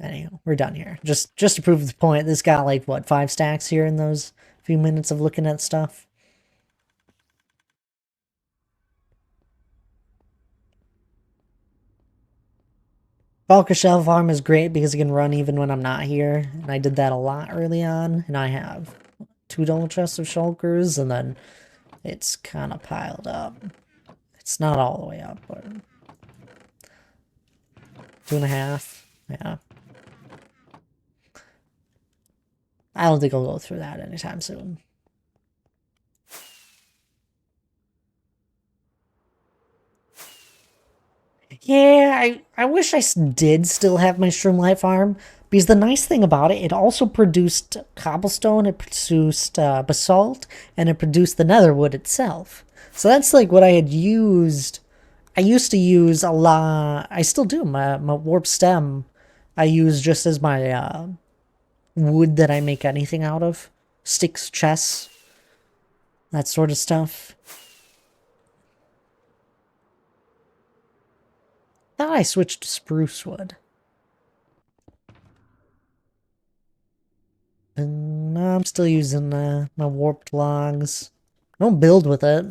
Anyhow, we're done here. Just to prove the point, this got like what 5 stacks here in those few minutes of looking at stuff. Falca Shell Farm is great because it can run even when I'm not here, and I did that a lot early on, and I have 2 double chests of shulkers, and then it's kind of piled up. It's not all the way up, but 2.5. Yeah. I don't think I'll go through that anytime soon. Yeah, I wish I did still have my Shroomlight farm, because the nice thing about it, it also produced cobblestone, it produced basalt, and it produced the netherwood itself. So that's like what I had used I used to use a lot. I still do. My warp stem, I use just as my wood that I make anything out of, sticks, chests, that sort of stuff. Thought I switched to spruce wood. And no, I'm still using my warped logs. I don't build with it.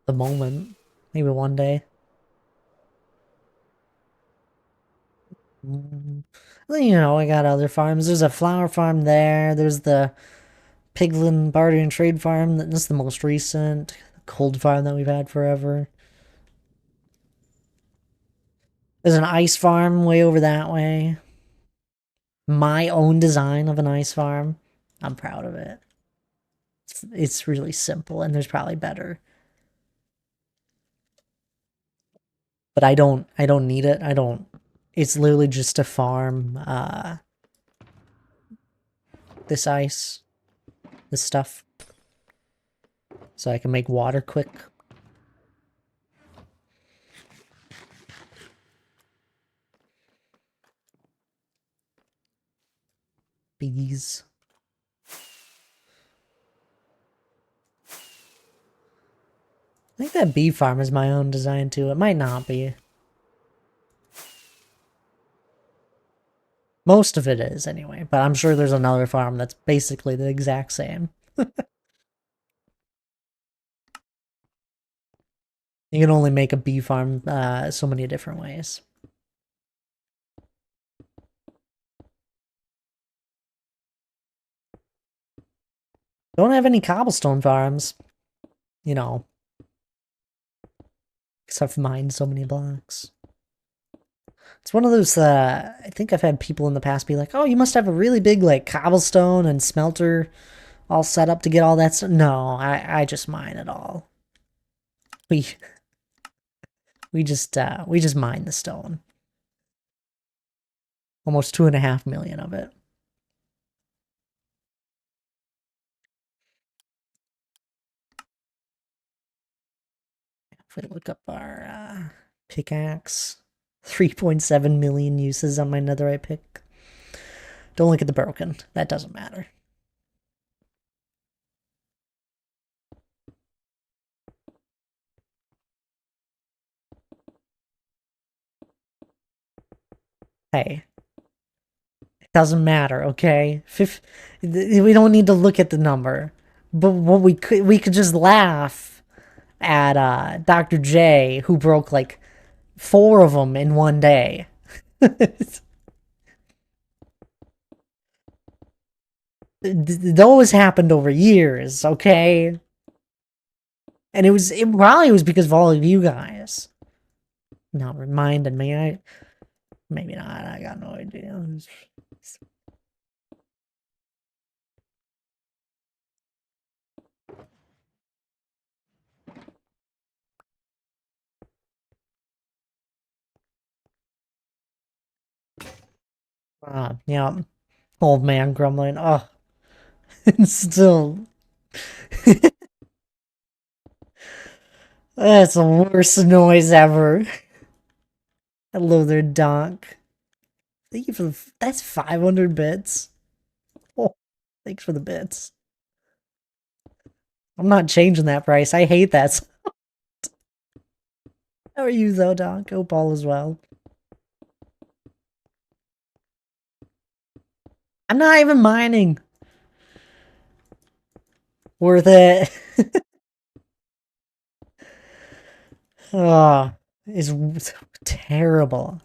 The moment. Maybe one day. You know, I got other farms. There's a flower farm there. There's the Piglin Barter and Trade farm. That's the most recent. Cold farm that we've had forever. There's an ice farm way over that way. My own design of an ice farm. I'm proud of it. It's really simple, and there's probably better. But I don't need it. I don't. It's literally just to farm this ice, this stuff, so I can make water quick. Bees. I think that bee farm is my own design too. It might not be. Most of it is anyway, but I'm sure there's another farm that's basically the exact same. You can only make a bee farm so many different ways. Don't have any cobblestone farms. You know. Because I've mined so many blocks. It's one of those, I think I've had people in the past be like, oh, you must have a really big, like, cobblestone and smelter all set up to get all that stuff. No, I just mine it all. We just mine the stone. Almost 2.5 million of it. If we look up our pickaxe, 3.7 million uses on my netherite pick. Don't look at the broken. That doesn't matter. Hey, it doesn't matter, okay? We don't need to look at the number. But what we could just laugh at Dr. J, who broke like 4 of them in one day. Those happened over years, okay? And it probably was because of all of you guys. Not reminding me. Maybe not. I got no idea. Yeah. Old man grumbling. Oh, still. That's the worst noise ever. Hello there, Donk. Thank you for that's 500 bits. Oh, thanks for the bits. I'm not changing that price. I hate that. How are you though, Donk? Hope all is well. I'm not even mining. Worth it. Oh, it's terrible.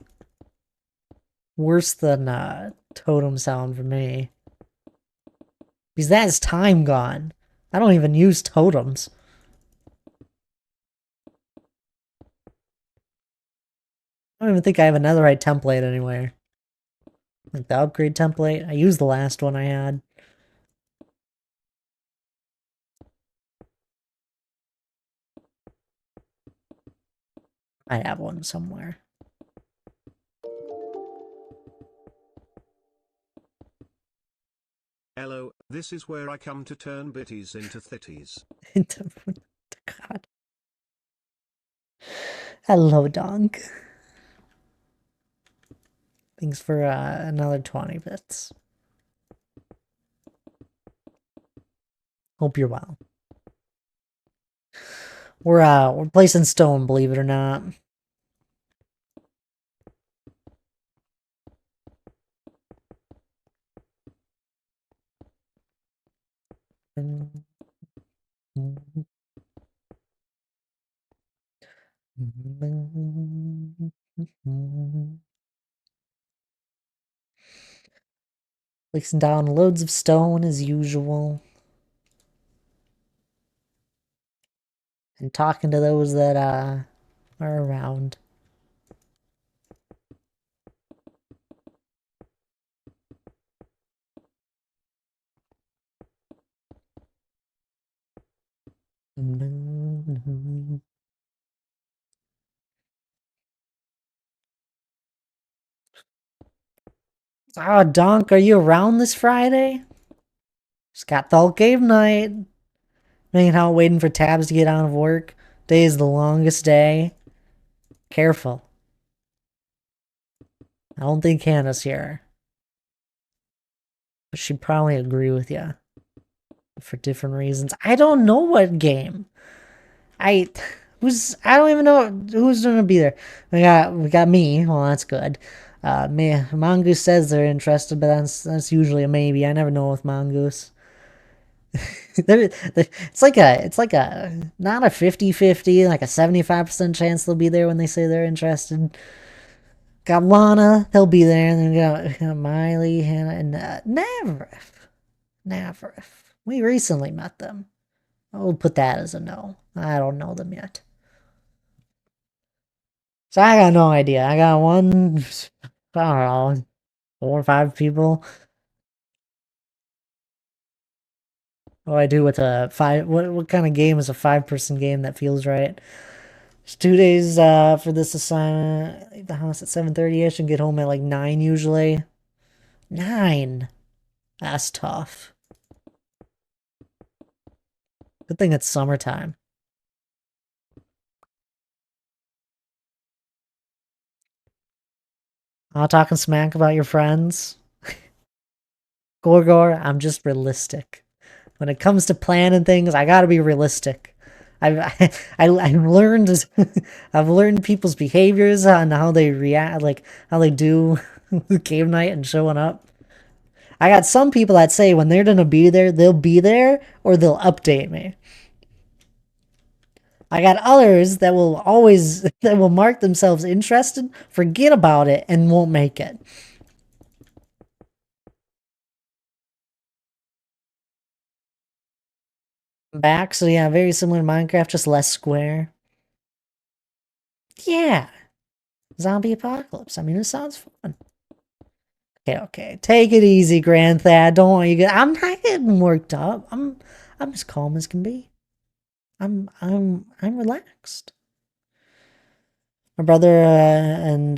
Worse than totem sound for me. Because that's time gone. I don't even use totems. I don't even think I have a netherite template anywhere. Like the upgrade template. I used the last one I had. I have one somewhere. Hello, this is where I come to turn bitties into thitties. God. Hello, Donk. Thanks for another 20 bits. Hope you're well. We're placing stone, believe it or not. Placing down loads of stone as usual. And talking to those that are around. Ah, Donk, are you around this Friday? Just got the game night. Hanging out waiting for Tabs to get out of work. Day is the longest day. Careful. I don't think Hannah's here. But she'd probably agree with you. For different reasons. I don't know what game. I don't even know who's gonna be there. We got me. Well, that's good. Mongoose says they're interested, but that's usually a maybe. I never know with Mongoose. It's like a not a 50-50, like a 75% chance they'll be there when they say they're interested. Got Lana, they'll be there, and then we got Miley, Hannah, and Navrif. Navrif. We recently met them. I'll put that as a no. I don't know them yet. So I got no idea. I got one, I don't know, 4 or 5 people. What do I do with a 5? What kind of game is a 5-person game that feels right? It's 2 days for this assignment. Leave the house at 7:30ish and get home at like 9 usually. 9. That's tough. Good thing it's summertime. I'm talking smack about your friends. Gorgor, I'm just realistic. When it comes to planning things, I gotta be realistic. I've learned I've learned people's behaviors and how they react, like how they do game night and showing up. I got some people that say when they're gonna be there, they'll be there or they'll update me. I got others that will always that will mark themselves interested, forget about it, and won't make it. Back, so yeah, very similar to Minecraft, just less square. Yeah, zombie apocalypse. I mean, it sounds fun. Okay, okay. Take it easy, Grandthad. Don't want you get. I'm not getting worked up. I'm as calm as can be. I'm relaxed. My brother and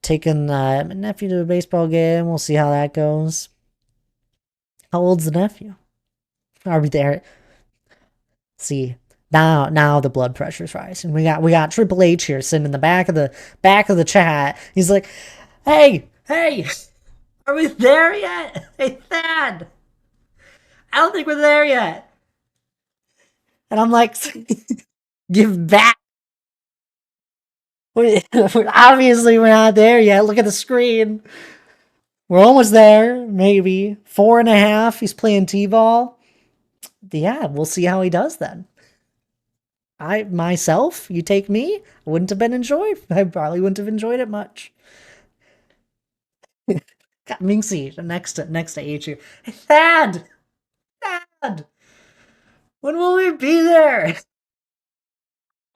taking my nephew to a baseball game. We'll see how that goes. How old's the nephew? Are we there? See, now the blood pressure's rising. We got Triple H here sitting in the back of the chat. He's like, hey, are we there yet? Hey, Thad, I don't think we're there yet. And I'm like, give back. Obviously, we're not there yet. Look at the screen. We're almost there, maybe 4.5. He's playing t-ball. Yeah, we'll see how he does then. I myself, you take me, wouldn't have been enjoyed. I probably wouldn't have enjoyed it much. Got Minxie next to H. Hey, Thad, when will we be there?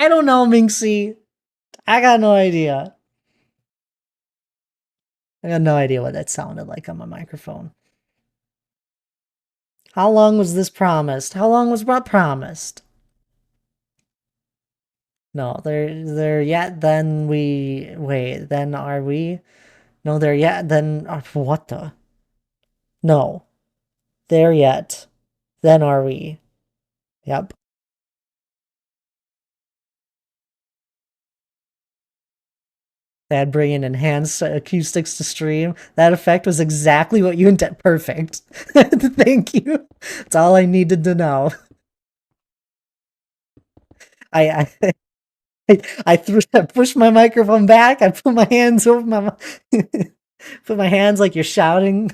I don't know, Minxie. I got no idea. I got no idea what that sounded like on my microphone. How long was this promised? How long was what promised? No, they're yet. Then we wait. Then are we? No, they're yet. Then what the? No, they're yet. Then are we? Yep. They had bring in enhanced acoustics to stream. That effect was exactly what you intended. Perfect. Thank you. That's all I needed to know. I I pushed my microphone back. I put my hands over my put my hands like you're shouting.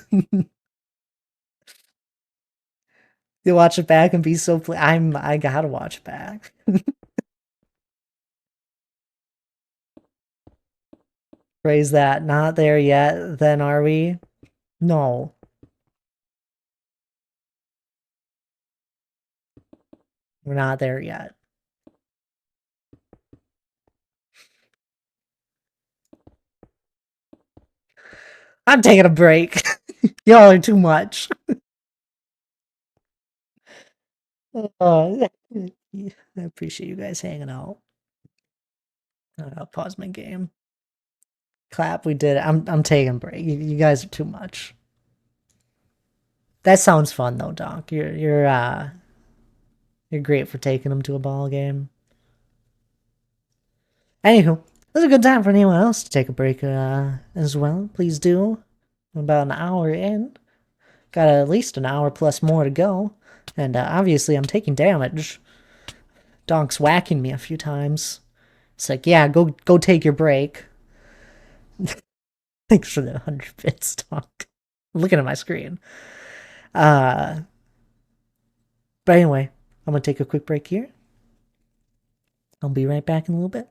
You watch it back and be so I gotta watch it back. Praise that. Not there yet, then are we? No. We're not there yet. I'm taking a break. Y'all are too much. I appreciate you guys hanging out. I'll pause my game. Clap, we did it. I'm taking a break. You guys are too much. That sounds fun though, Doc. You're great for taking them to a ball game. Anywho, this is a good time for anyone else to take a break as well. Please do. I'm about an hour in. Got at least an hour plus more to go. And obviously I'm taking damage. Donk's whacking me a few times. It's like, yeah, go take your break. Thanks for the 100 bits, Donk. I'm looking at my screen. Uh, but anyway, I'm gonna take a quick break here. I'll be right back in a little bit.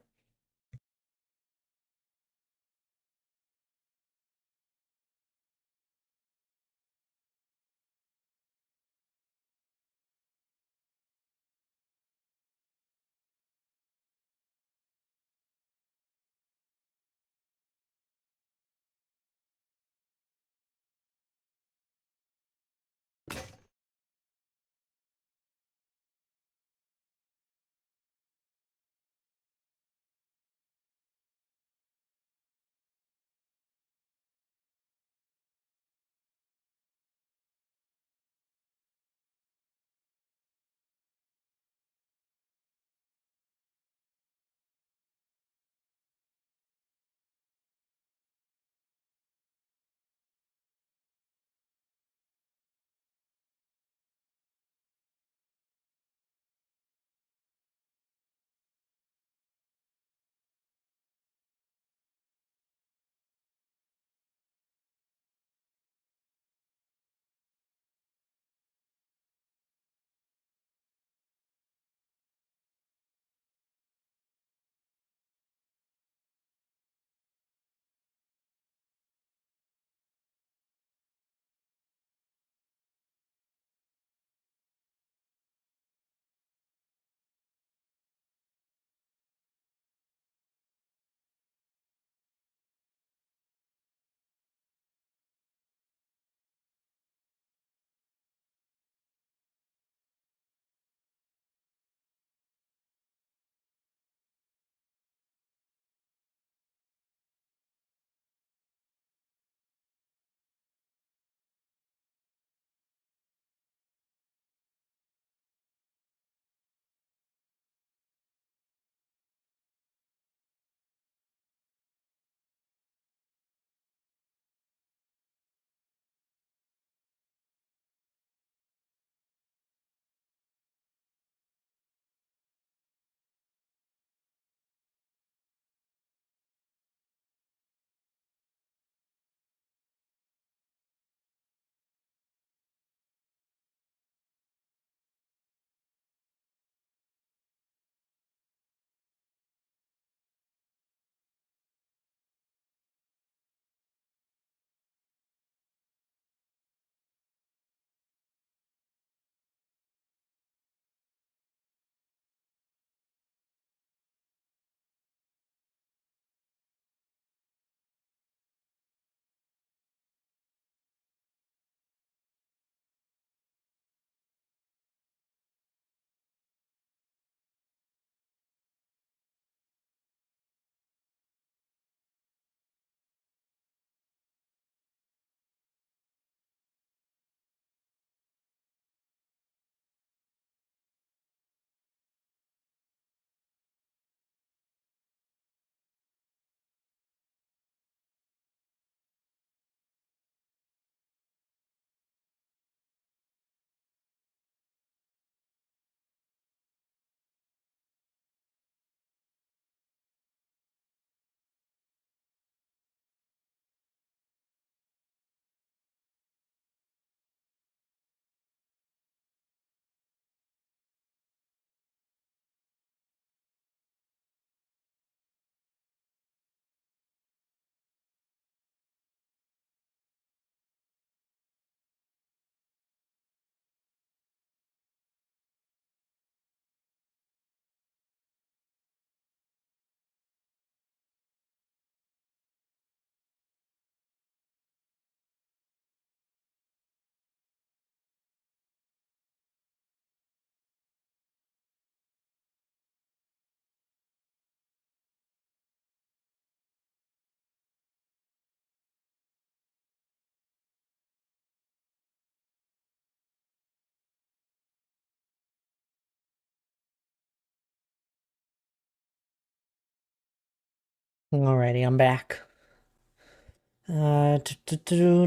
Alrighty, I'm back.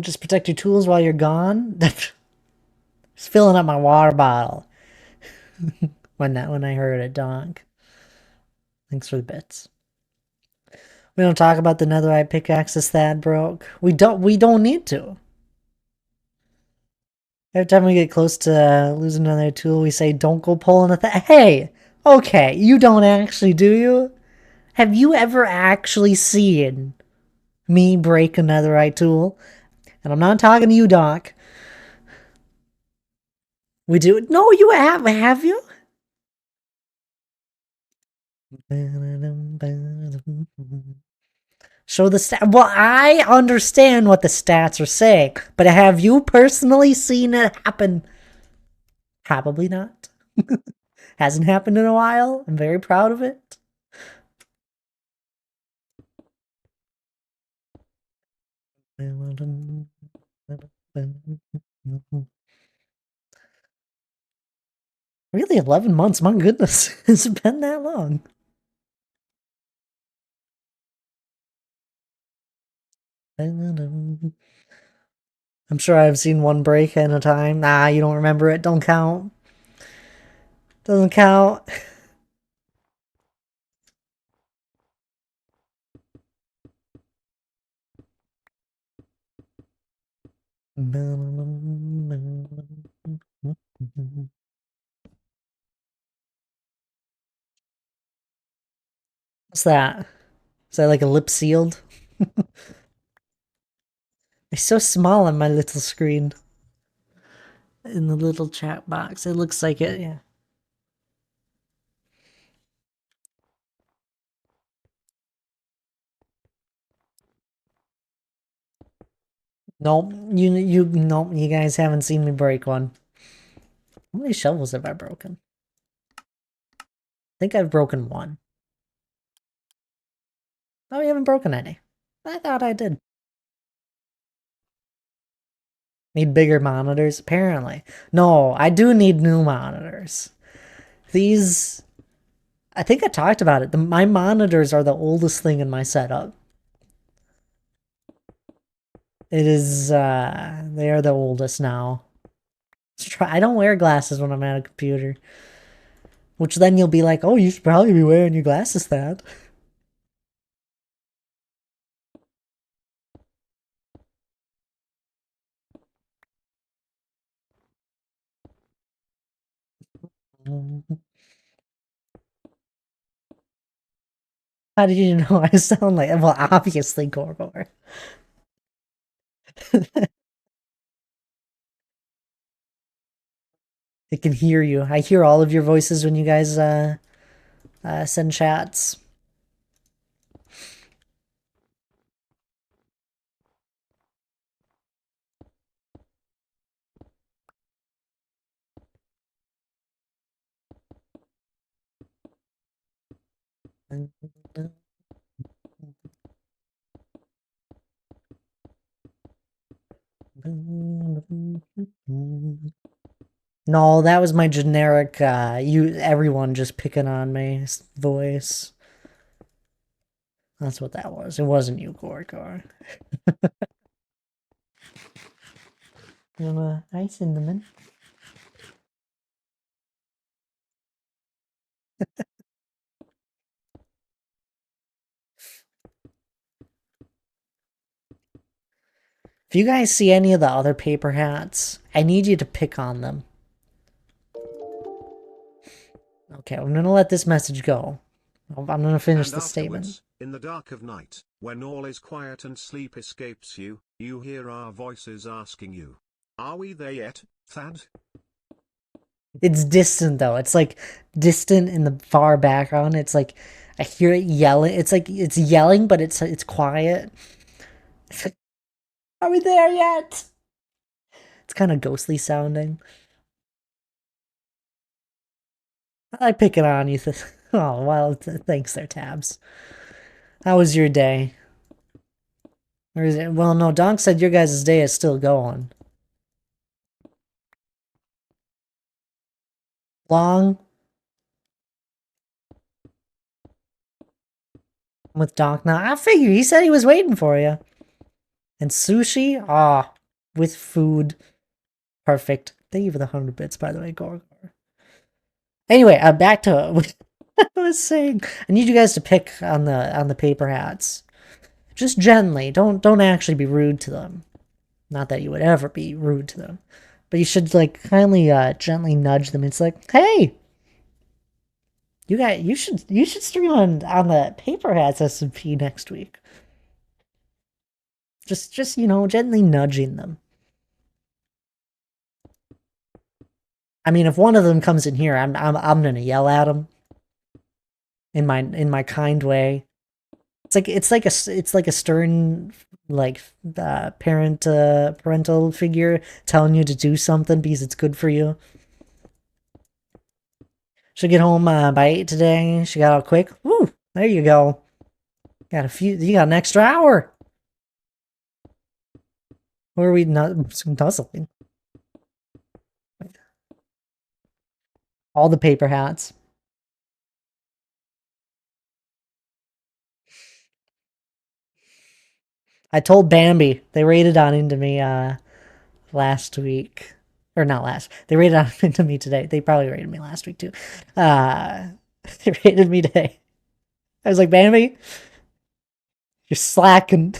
Just protect your tools while you're gone. Just filling up my water bottle when I heard it donk. Thanks for the bits. We don't talk about the netherite pickaxes Thad broke. We don't need to. Every time we get close to losing another tool, we say, don't go pulling a Hey! Okay, you don't actually, do you? Have you ever actually seen me break a netherite tool? And I'm not talking to you, Doc. We do. No, you have you? Show the stat. Well, I understand what the stats are saying, but have you personally seen it happen? Probably not. Hasn't happened in a while. I'm very proud of it. Really, 11 months? My goodness, has it been that long? I'm sure I've seen one break in a time. Nah, you don't remember it. Don't count. Doesn't count. What's that? Is that like a lip sealed? It's so small on my little screen. In the little chat box. It looks like it, yeah. Nope, nope, you guys haven't seen me break one. How many shovels have I broken? I think I've broken one. Oh, you haven't broken any. I thought I did. Need bigger monitors? Apparently. No, I do need new monitors. These... I think I talked about it. My monitors are the oldest thing in my setup. It is, they are the oldest now. I don't wear glasses when I'm at a computer. Which then you'll be like, oh, you should probably be wearing your glasses, Thad. How did you know I sound like? Well, obviously, Gorgor. I can hear you. I hear all of your voices when you guys send chats. No, that was my generic everyone just picking on me voice. That's what that was. It wasn't you, Gorgor. Hi, Cinnamon. If you guys see any of the other paper hats, I need you to pick on them. Okay, I'm gonna let this message go. I'm gonna finish the statement. In the dark of night, when all is quiet and sleep escapes you, you hear our voices asking you, are we there yet, Thad? It's distant though. It's like distant in the far background. It's like I hear it yelling. It's like it's yelling, but it's quiet. It's like, are we there yet? It's kind of ghostly sounding. I like picking on you. Oh well, thanks there, Tabs. How was your day? Or is it? Well, no. Donk said your guys' day is still going. Long. with Doc now. I figure he said he was waiting for you. And sushi? Ah, with food. Perfect. Thank you for the 100 bits, by the way, Gorgor. Anyway, back to what I was saying. I need you guys to pick on the paper hats. Just gently. Don't actually be rude to them. Not that you would ever be rude to them. But you should like kindly gently nudge them. It's like, hey, you should stream on the paper hats SMP next week. Just you know, gently nudging them. I mean, if one of them comes in here, I'm gonna yell at him in my kind way. It's like a stern like parental figure telling you to do something because it's good for you. She'll get home by 8 today. She got out quick. Woo! There you go. You got an extra hour. Or are we not nuzzling? All the paper hats. I told Bambi. They raided on into me last week. Or not last. They raided on into me today. They probably raided me last week too. They raided me today. I was like, Bambi, you're slacking.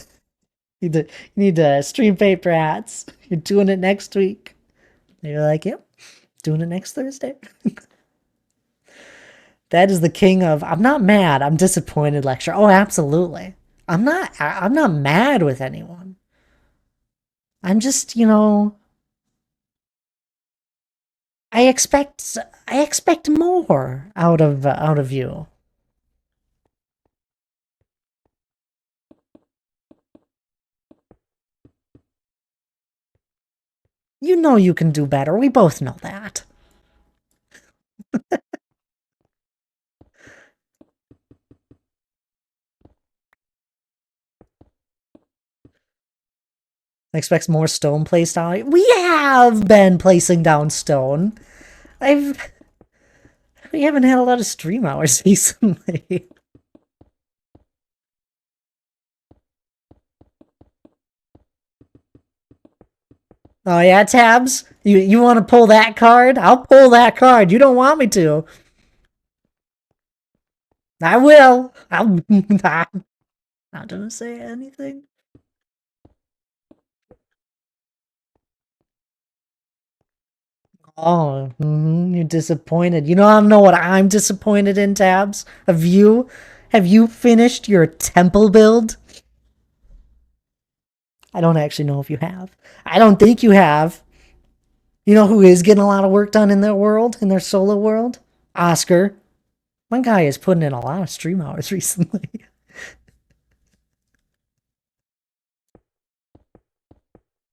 You need to stream paper hats. You're doing it next week. They were like, yep, doing it next Thursday. That is the king of I'm not mad, I'm disappointed lecture. Oh, absolutely. I'm not mad with anyone. I'm just, you know, I expect more out of you. You know you can do better. We both know that. Expects more stone placed down. We have been placing down stone. We haven't had a lot of stream hours recently. Oh yeah, Tabs? You want to pull that card? I'll pull that card. You don't want me to. I will. I'm not gonna say anything. Oh, you're disappointed. You know, I don't know what I'm disappointed in, Tabs. Have you finished your temple build? I don't actually know if you have. I don't think you have. You know who is getting a lot of work done in their world, in their solo world? Oscar. One guy is putting in a lot of stream hours recently.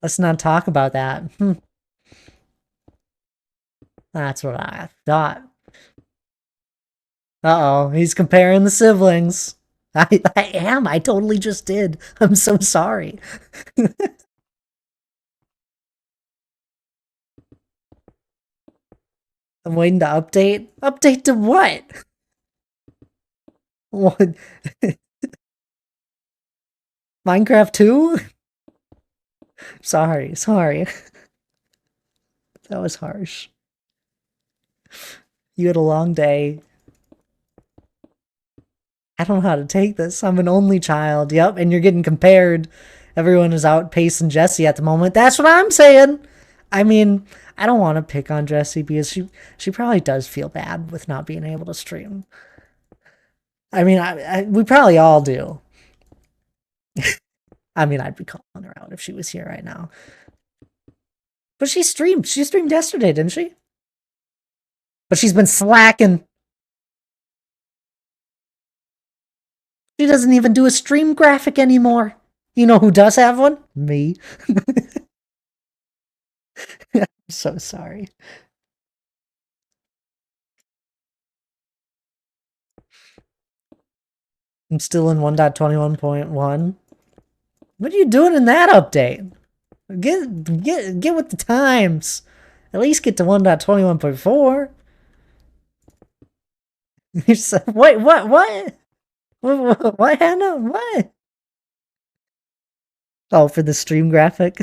Let's not talk about that. That's what I thought. Uh-oh, he's comparing the siblings. I am. I totally just did. I'm so sorry. I'm waiting to update. Update to what? What? Minecraft 2? Sorry. That was harsh. You had a long day. I don't know how to take this. I'm an only child. Yep, and you're getting compared. Everyone is outpacing Jessie at the moment. That's what I'm saying. I mean, I don't want to pick on Jessie because she probably does feel bad with not being able to stream. I mean, we probably all do. I mean, I'd be calling her out if she was here right now. But she streamed. She streamed yesterday, didn't she? But she's been slacking. She doesn't even do a stream graphic anymore. You know who does have one? Me. I'm so sorry. I'm still in 1.21.1. What are you doing in that update? Get with the times. At least get to 1.21.4. Wait, what? What, Hannah? What? Oh, for the stream graphic?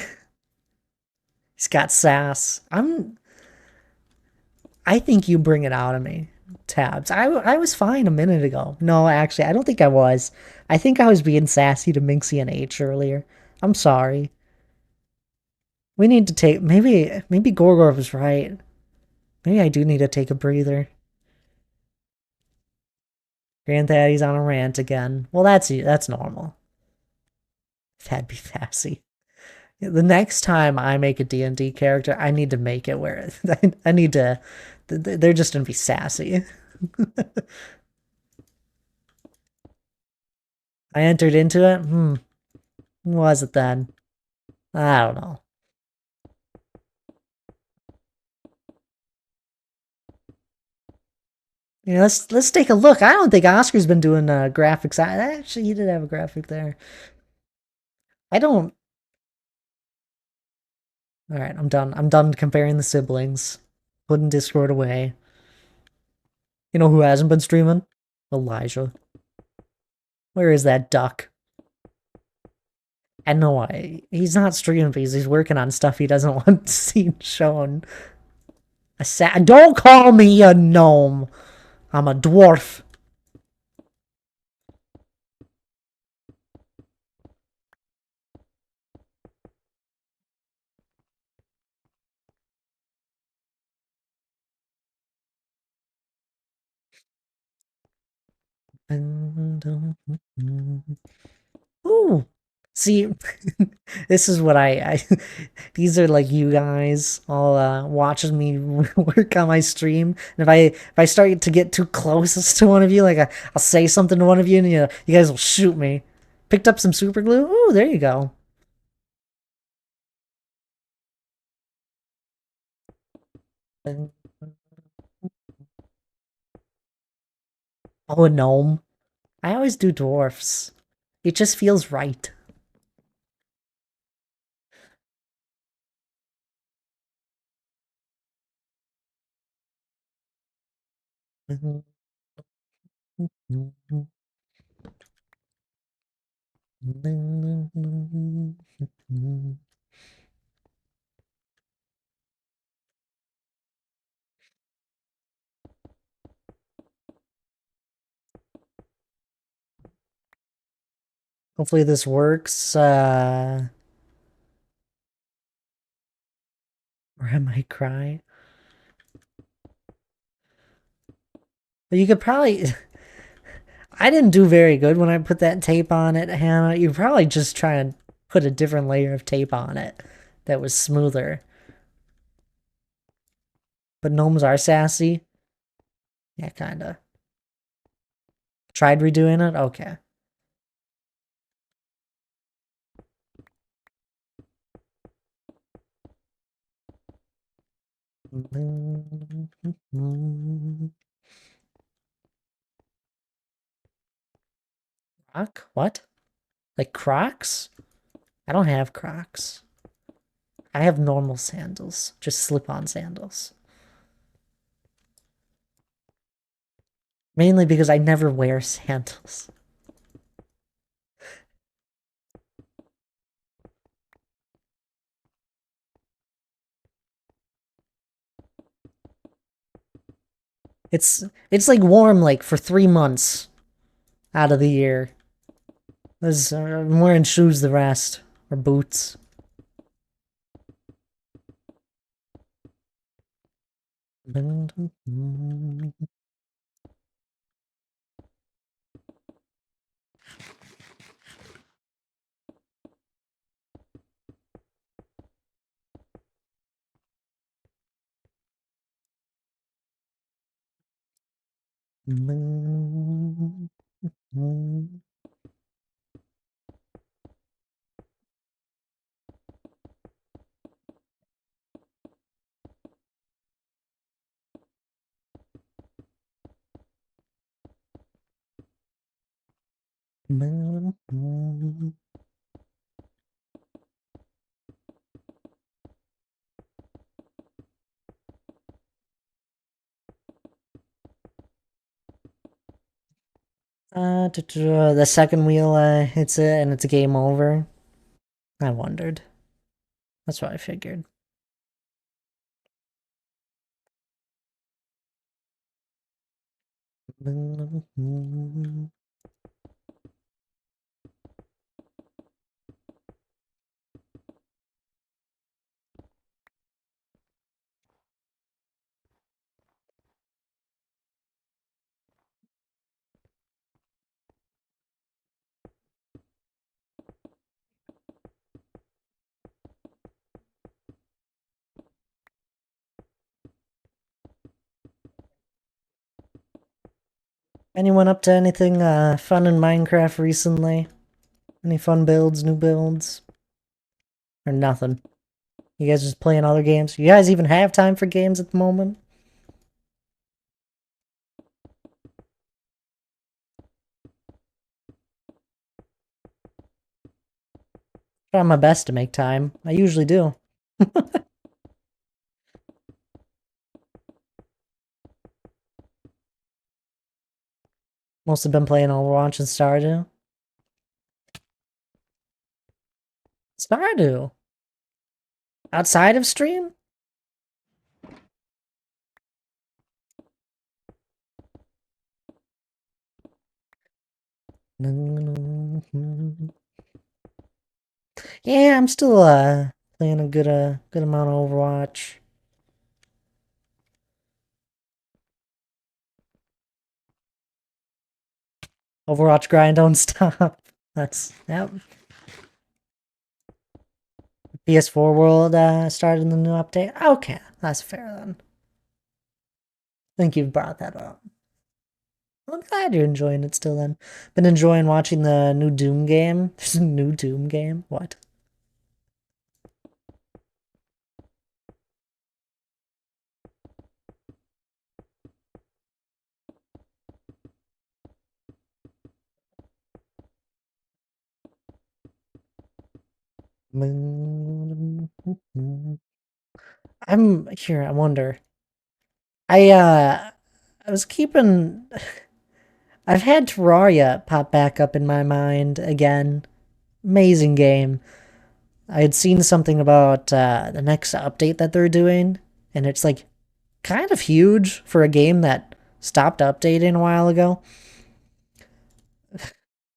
He's got sass. I think you bring it out of me, Tabs. I was fine a minute ago. No, actually, I don't think I was. I think I was being sassy to Minxie and H earlier. I'm sorry. We need to take maybe Gorgor was right. Maybe I do need to take a breather. Granddaddy's on a rant again. Well, that's normal. That'd be sassy. The next time I make a D&D character, I need to make it where I need to. They're just gonna be sassy. I entered into it. Who was it then? I don't know. Yeah, let's take a look. I don't think Oscar's been doing graphics. Actually, he did have a graphic there. I don't. All right, I'm done. I'm done comparing the siblings. Putting Discord away. You know who hasn't been streaming? Elijah. Where is that duck? I know he's not streaming because he's working on stuff he doesn't want seen shown. Don't call me a gnome. I'm a dwarf. Ooh. See, this is what I these are like you guys all watching me work on my stream. And if I start to get too close to one of you, like I'll say something to one of you and you guys will shoot me. Picked up some super glue. Ooh, there you go. Oh, a gnome. I always do dwarfs. It just feels right. Hopefully this works. Or I might cry. But you could probably. I didn't do very good when I put that tape on it, Hannah. You probably just try and put a different layer of tape on it that was smoother. But gnomes are sassy. Yeah, kinda. Tried redoing it? Okay. Croc? What? Like Crocs? I don't have Crocs. I have normal sandals. Just slip-on sandals. Mainly because I never wear sandals. It's like warm like for 3 months out of the year. I'm wearing shoes the rest. Or boots. The second wheel hits it and it's a game over. I wondered. That's what I figured. Anyone up to anything fun in Minecraft recently? Any fun builds, new builds? Or nothing? You guys just playing other games? You guys even have time for games at the moment? Try my best to make time. I usually do. Mostly been playing Overwatch and Stardew. Stardew? Outside of stream? Yeah, I'm still playing a good amount of Overwatch. Overwatch grind don't stop. That's yep. PS4 World started the new update. Okay, that's fair then. I think you've brought that up. I'm glad you're enjoying it still then. Been enjoying watching the new Doom game. There's a new Doom game? What? I'm here, I wonder. I was keeping I've had Terraria pop back up in my mind again. Amazing game. I had seen something about the next update that they're doing, and it's like kind of huge for a game that stopped updating a while ago.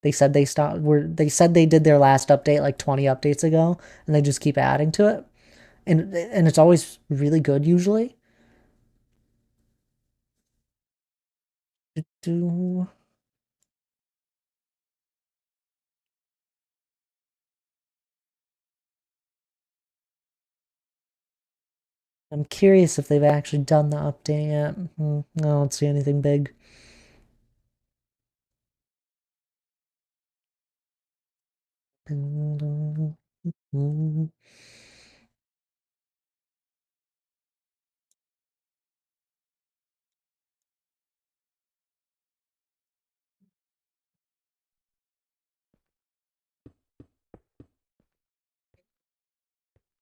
They said they said they did their last update like 20 updates ago, and they just keep adding to it. And it's always really good usually. I'm curious if they've actually done the update yet. I don't see anything big.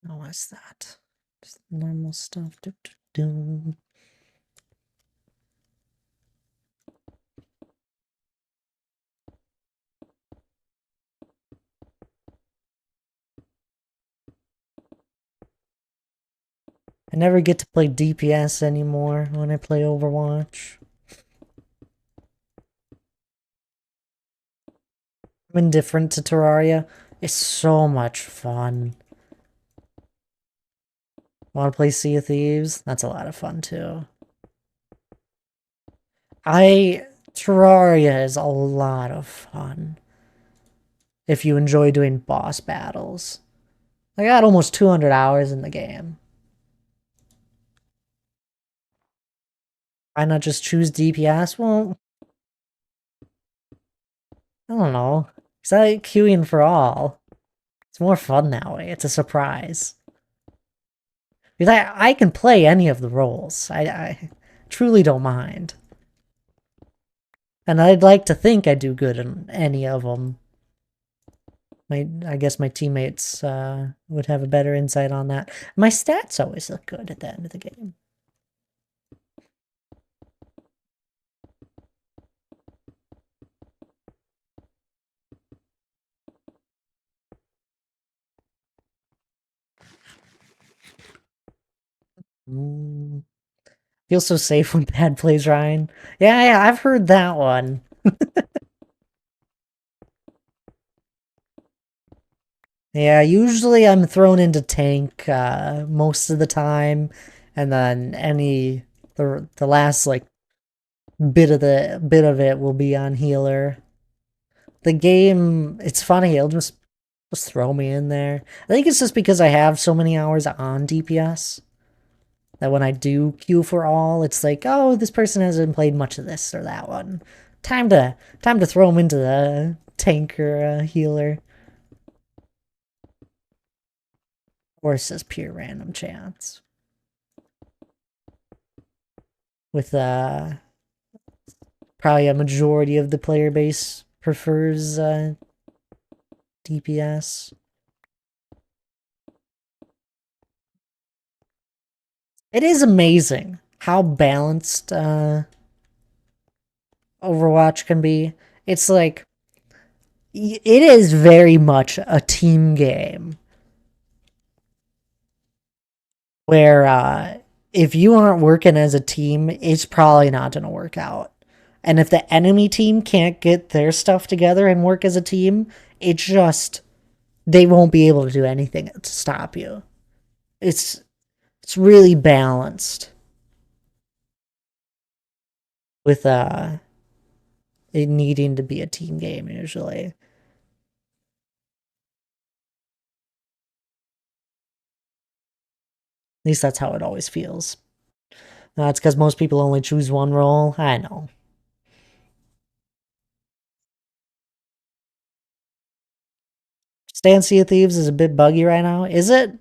Oh, what's that? Just normal stuff. I never get to play DPS anymore when I play Overwatch. I'm indifferent to Terraria. It's so much fun. Want to play Sea of Thieves? That's a lot of fun too. Terraria is a lot of fun. If you enjoy doing boss battles. I got almost 200 hours in the game. Why not just choose DPS? Well, I don't know. Because I like queuing for all. It's more fun that way. It's a surprise. Because I can play any of the roles. I truly don't mind. And I'd like to think I do good in any of them. I guess my teammates would have a better insight on that. My stats always look good at the end of the game. Feel so safe when Bad plays Ryan. Yeah, I've heard that one. Yeah, usually I'm thrown into tank most of the time, and then the last like bit of it will be on healer. The game, it's funny, it'll just throw me in there. I think it's just because I have so many hours on DPS that when I do queue for all, it's like, oh, this person hasn't played much of this or that one. Time to throw them into the tank or healer. Or it's just pure random chance. With probably a majority of the player base prefers DPS. It is amazing how balanced Overwatch can be. It's like it is very much a team game where if you aren't working as a team, it's probably not going to work out. And if the enemy team can't get their stuff together and work as a team, it just they won't be able to do anything to stop you. It's really balanced with it needing to be a team game usually. At least that's how it always feels. It's because most people only choose one role. I know. Stan Sea of Thieves is a bit buggy right now. Is it?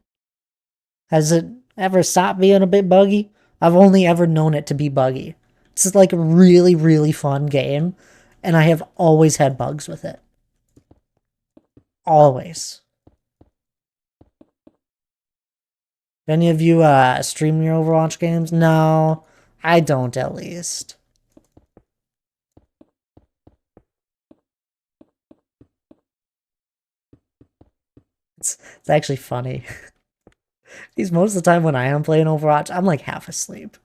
Has it ever stopped being a bit buggy? I've only ever known it to be buggy. It's like a really, really fun game, and I have always had bugs with it. Always. Any of you stream your Overwatch games? No, I don't at least. It's actually funny. Because most of the time when I am playing Overwatch, I'm like half asleep.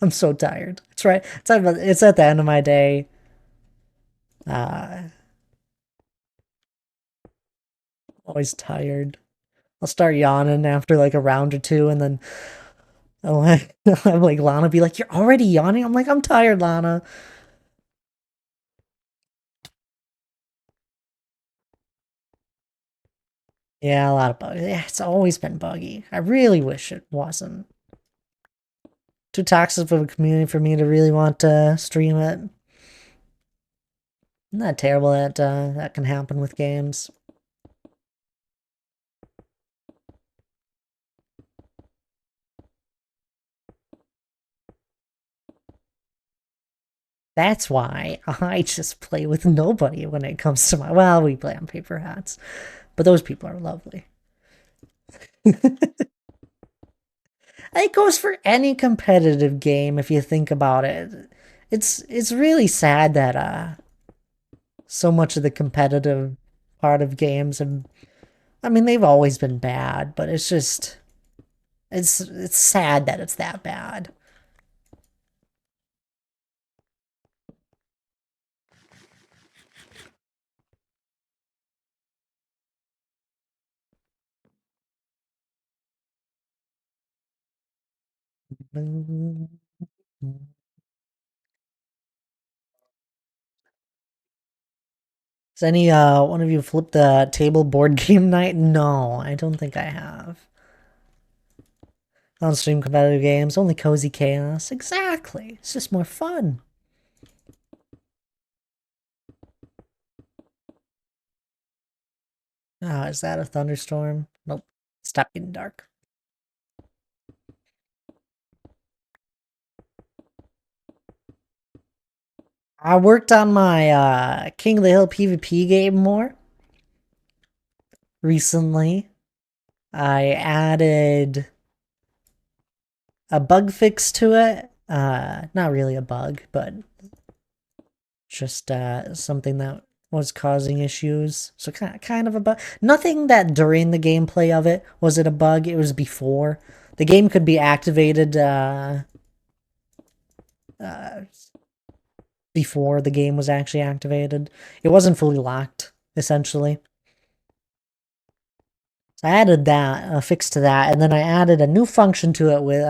I'm so tired. It's right. It's at the end of my day. Uh, always tired. I'll start yawning after like a round or two, and then I'm like Lana be like, "You're already yawning." I'm like, "I'm tired, Lana." Yeah, a lot of bugs. Yeah, it's always been buggy. I really wish it wasn't. Too toxic of a community for me to really want to stream it. Isn't that terrible that that can happen with games? That's why I just play with nobody when it comes to my. Well, we play on paper hats, but those people are lovely. It goes for any competitive game if you think about it. It's really sad that so much of the competitive part of games have, I mean they've always been bad, but it's just it's sad that it's that bad. Has any one of you flipped the table board game night? No, I don't think I have. I don't stream competitive games, only cozy chaos. Exactly. It's just more fun. Oh, is that a thunderstorm? Nope. Stop getting dark. I worked on my King of the Hill PvP game more recently. I added a bug fix to it. Not really a bug, but just something that was causing issues. So kind of a bug. Nothing that during the gameplay of it was it a bug. It was before. The game could be activated before the game was actually activated. It wasn't fully locked, essentially. So I added that, a fix to that, and then I added a new function to it with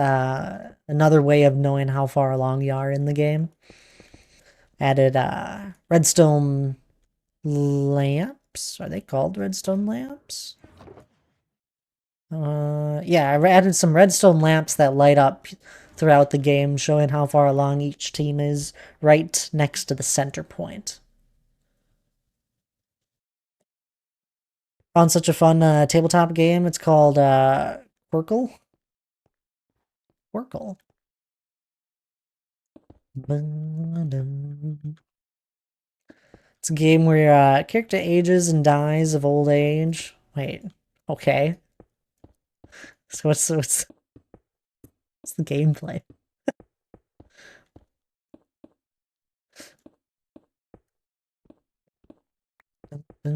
another way of knowing how far along you are in the game. Added redstone lamps. Are they called redstone lamps? Yeah, I added some redstone lamps that light up throughout the game, showing how far along each team is, right next to the center point. Found such a fun tabletop game. It's called Quirkle. Quirkle. It's a game where your character ages and dies of old age. Wait, okay. So what's the gameplay? I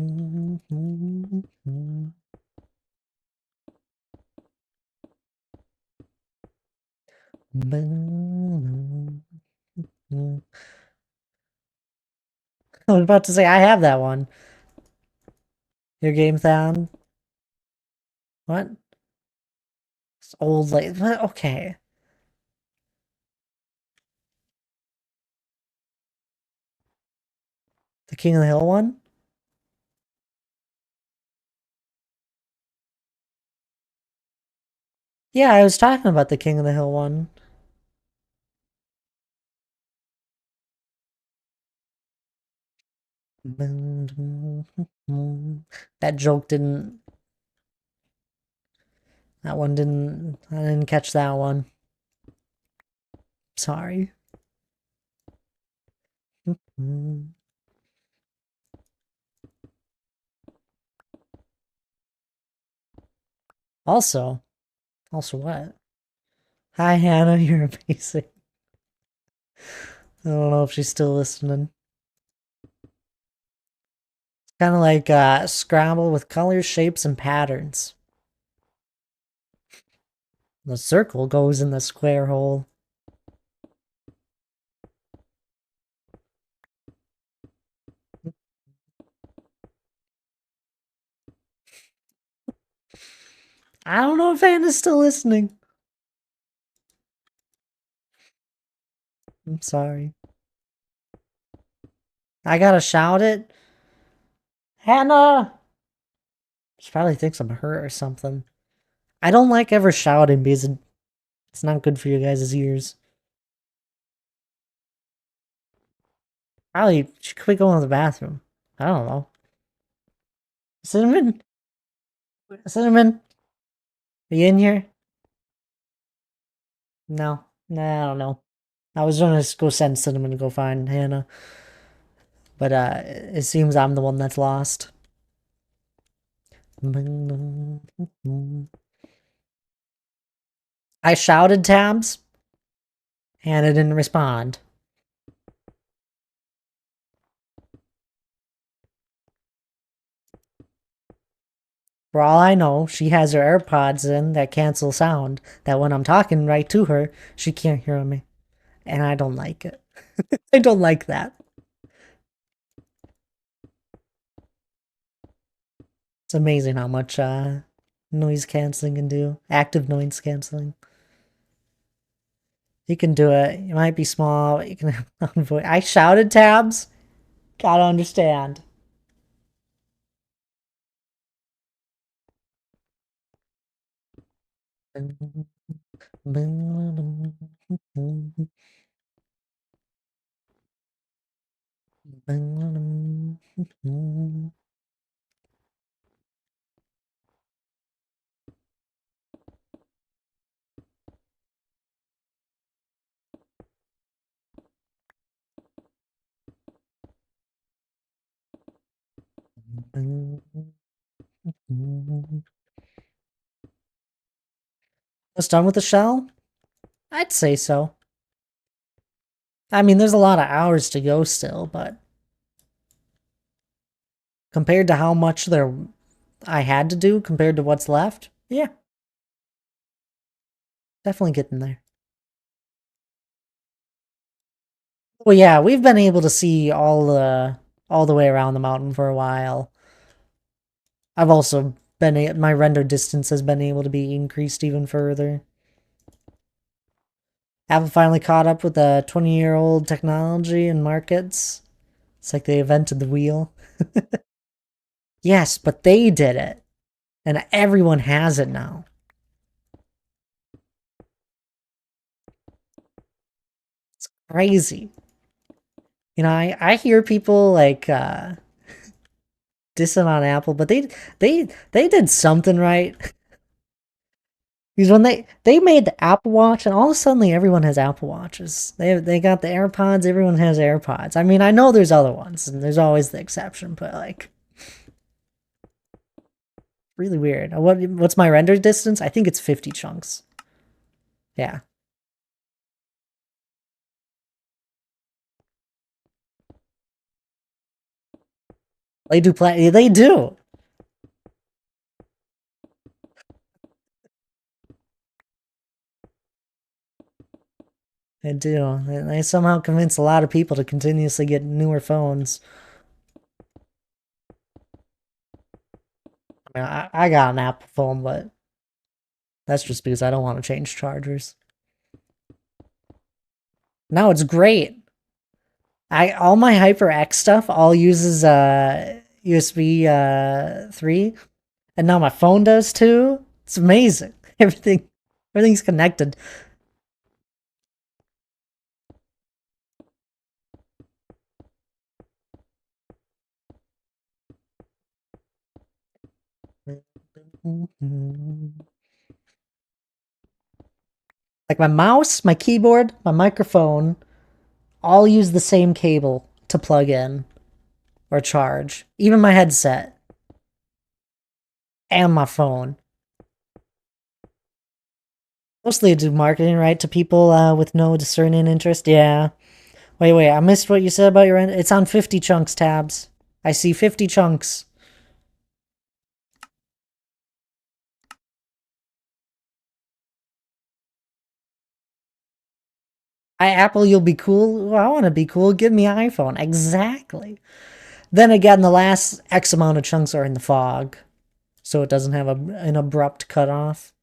was about to say I have that one. Your game sound. What? It's old like okay. The King of the Hill one? Yeah, I was talking about the King of the Hill one. That joke didn't. That one didn't. I didn't catch that one. Sorry. Also, what? Hi, Hannah. You're amazing. I don't know if she's still listening. It's kind of like Scrabble with colors, shapes, and patterns. The circle goes in the square hole. I don't know if Hannah's still listening. I'm sorry. I gotta shout it. Hannah! She probably thinks I'm hurt or something. I don't like ever shouting because it's not good for your guys' ears. Probably she could go to the bathroom. I don't know. Cinnamon? Cinnamon? Are you in here? No. Nah, I don't know. I was gonna go send Cinnamon to go find Hannah. But it seems I'm the one that's lost. I shouted tabs. Hannah didn't respond. For all I know, she has her AirPods in that cancel sound, that when I'm talking right to her, she can't hear me. And I don't like it. I don't like that. It's amazing how much noise canceling can do. Active noise canceling. You can do it. You might be small, but you can have voice. I shouted tabs. Gotta understand. Was done with the shell? I'd say so. I mean, there's a lot of hours to go still, but compared to how much I had to do compared to what's left, yeah. Definitely getting there. Well, yeah, we've been able to see all the way around the mountain for a while. I've also my render distance has been able to be increased even further. Apple finally caught up with the 20-year-old technology and markets. It's like they invented the wheel. Yes, but they did it. And everyone has it now. It's crazy. You know, I hear people like dissing on Apple, but they did something right. Because when they made the Apple Watch, and all of a sudden everyone has Apple Watches. They got the AirPods. Everyone has AirPods. I mean, I know there's other ones, and there's always the exception, but like, really weird. What's my render distance? I think it's 50 chunks. Yeah, they do play. They do. They do. And they somehow convince a lot of people to continuously get newer phones. I mean, I got an Apple phone, but that's just because I don't want to change chargers. No, it's great. I all my HyperX stuff all uses USB 3, and now my phone does too. It's amazing. Everything's connected. Like my mouse, my keyboard, my microphone all use the same cable to plug in or charge. Even my headset and my phone. Mostly do marketing, right, to people with no discerning interest. Yeah. Wait, I missed what you said about your end. It's on 50 chunks tabs. I see 50 chunks. Apple, you'll be cool. Well, I want to be cool. Give me iPhone. Exactly. Then again, the last X amount of chunks are in the fog, so it doesn't have an abrupt cutoff.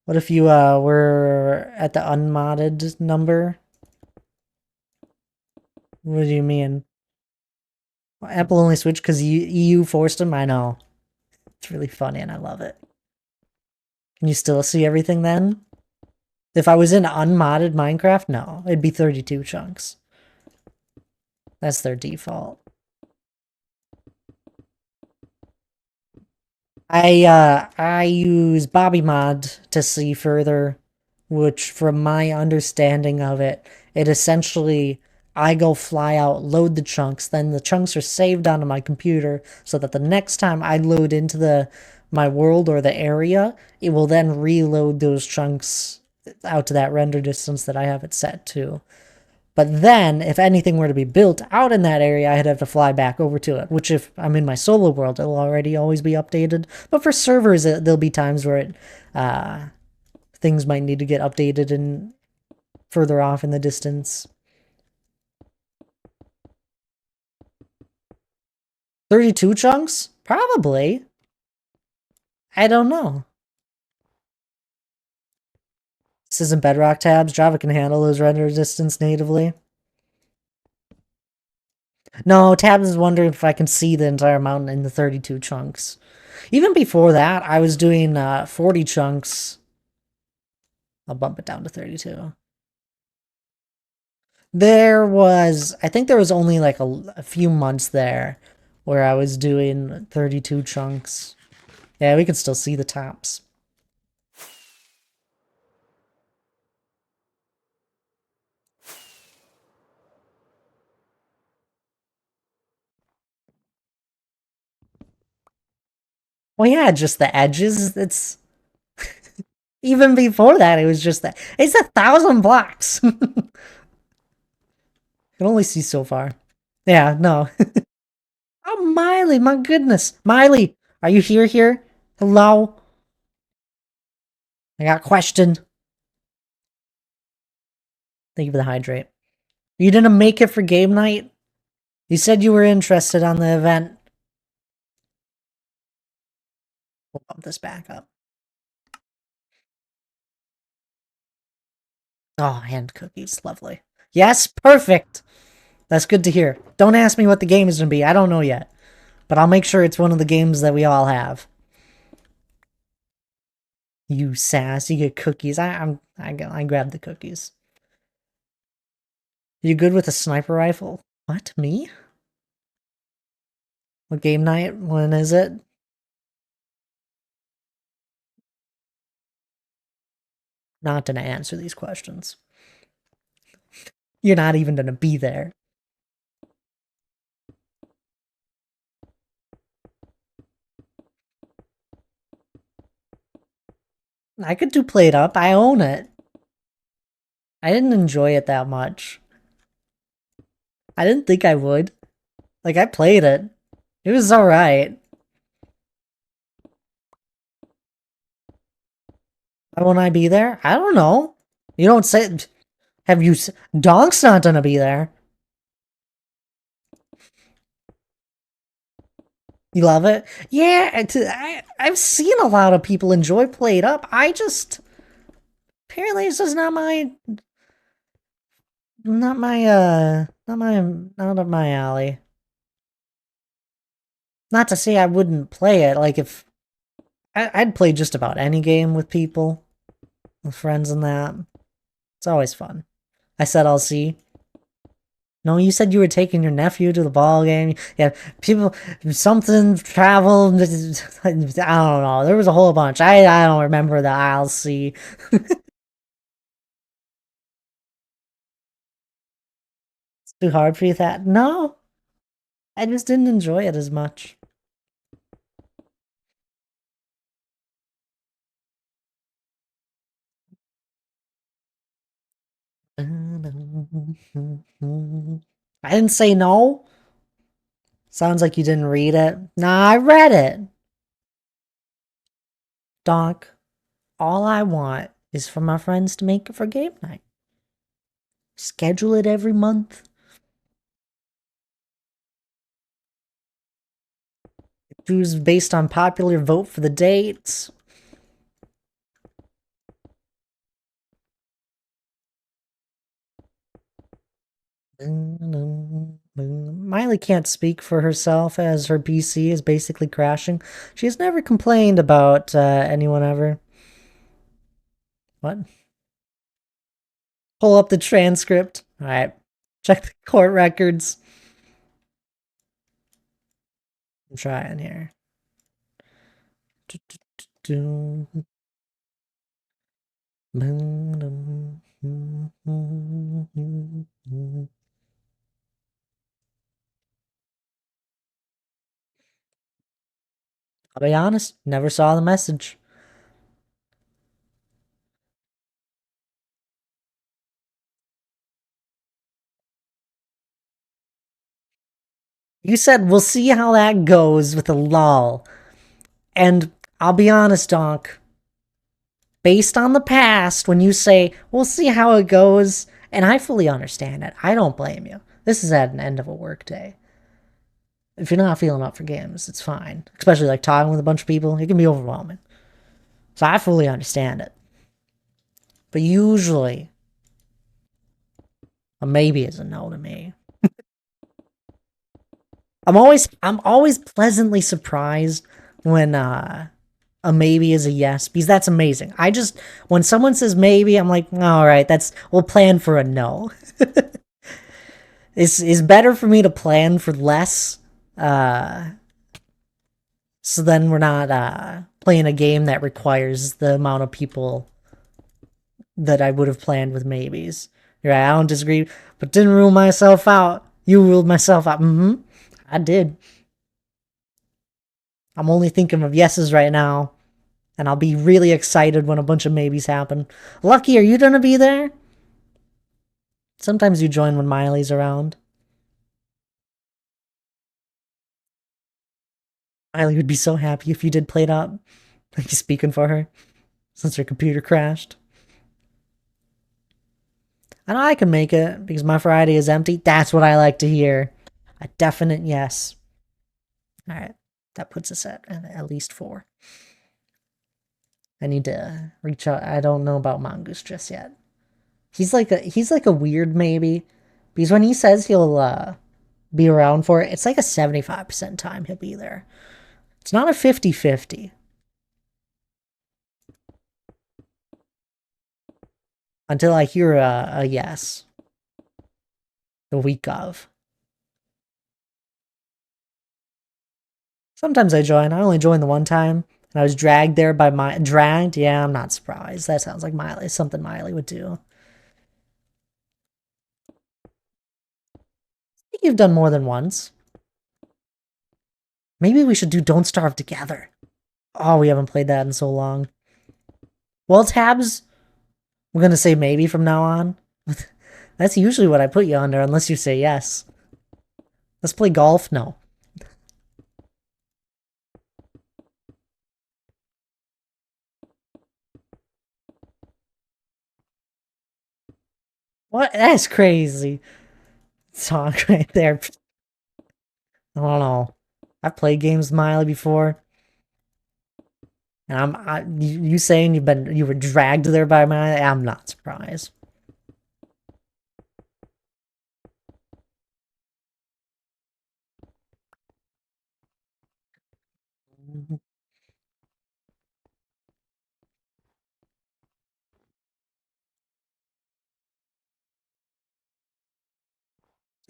What if you were at the unmodded number? What do you mean? Apple only switched because EU forced them? I know. It's really funny and I love it. Can you still see everything then? If I was in unmodded Minecraft, no. It'd be 32 chunks. That's their default. I use BobbyMod to see further, which from my understanding of it, it essentially I go fly out, load the chunks, then the chunks are saved onto my computer so that the next time I load into the my world or the area, it will then reload those chunks out to that render distance that I have it set to. But then, if anything were to be built out in that area, I'd have to fly back over to it. Which, if I'm in my solo world, it'll already always be updated. But for servers, there'll be times where things might need to get updated and further off in the distance. 32 chunks? Probably. I don't know. This isn't Bedrock tabs. Java can handle those render distance natively. No, tabs is wondering if I can see the entire mountain in the 32 chunks. Even before that, I was doing 40 chunks. I'll bump it down to 32. I think there was only like a few months there where I was doing 32 chunks. Yeah, we can still see the tops. Well, yeah, just the edges. It's even before that, it was just that. It's 1,000 blocks. I can only see so far. Yeah, no. Oh, Miley, my goodness. Miley, are you here? Hello? I got a question. Thank you for the hydrate. You didn't make it for game night? You said you were interested on the event. We'll bump this back up. Oh, hand cookies. Lovely. Yes, perfect. That's good to hear. Don't ask me what the game is going to be. I don't know yet. But I'll make sure it's one of the games that we all have. You sass, you get cookies. I grabbed the cookies. You good with a sniper rifle? What, me? What game night? When is it? Not gonna answer these questions. You're not even gonna be there. I could do PlateUp. I own it. I didn't enjoy it that much. I didn't think I would. Like, I played it. It was alright. Why won't I be there? I don't know. You don't say... Have you... Donk's not gonna be there. You love it? Yeah, I've seen a lot of people enjoy PlateUp. I just... Apparently it's just not my... Not up my alley. Not to say I wouldn't play it, like if... I'd play just about any game with people. With friends and that. It's always fun. I said I'll see. No, you said you were taking your nephew to the ball game. Yeah, people, something, travel, I don't know. There was a whole bunch. I don't remember the I'll see. It's too hard for you that? No, I just didn't enjoy it as much. I didn't say no. Sounds like you didn't read it. Nah, I read it. Doc, all I want is for my friends to make it for game night. Schedule it every month. Choose based on popular vote for the dates. Miley can't speak for herself as her PC is basically crashing. She's never complained about anyone ever. What? Pull up the transcript. Alright. Check the court records. I'm trying here. I'll be honest, never saw the message. You said we'll see how that goes with a lull. And I'll be honest, Donk. Based on the past, when you say, we'll see how it goes, and I fully understand it, I don't blame you. This is at an end of a workday. If you're not feeling up for games, it's fine. Especially like talking with a bunch of people, it can be overwhelming. So I fully understand it. But usually, a maybe is a no to me. I'm always pleasantly surprised when a maybe is a yes, because that's amazing. When someone says maybe, I'm like, all right, we'll plan for a no. It's better for me to plan for less, so then we're not playing a game that requires the amount of people that I would have planned with maybes. You're right, I don't disagree, but didn't rule myself out. You ruled myself out. I did. I'm only thinking of yeses right now. And I'll be really excited when a bunch of maybes happen. Lucky, are you gonna be there? Sometimes you join when Miley's around. Miley would be so happy if you did play it up. Like you speaking for her, since her computer crashed. I know I can make it because my Friday is empty. That's what I like to hear. A definite yes. All right, that puts us at least 4. I need to reach out. I don't know about Mongoose just yet. He's like a weird maybe, because when he says he'll be around for it, it's like a 75% time he'll be there. It's not a 50-50 until I hear a yes the week of. Sometimes I join. I only joined the one time, and I was dragged there by my dragged. Yeah, I'm not surprised. That sounds like Miley, something Miley would do. I think you've done more than once. Maybe we should do Don't Starve together. Oh, we haven't played that in so long. Well, tabs. We're gonna say maybe from now on. That's usually what I put you under, unless you say yes. Let's play golf? No. What? That's crazy. Song right there. I don't know. I've played games with Miley before. And you saying you were dragged there by Miley? I'm not surprised.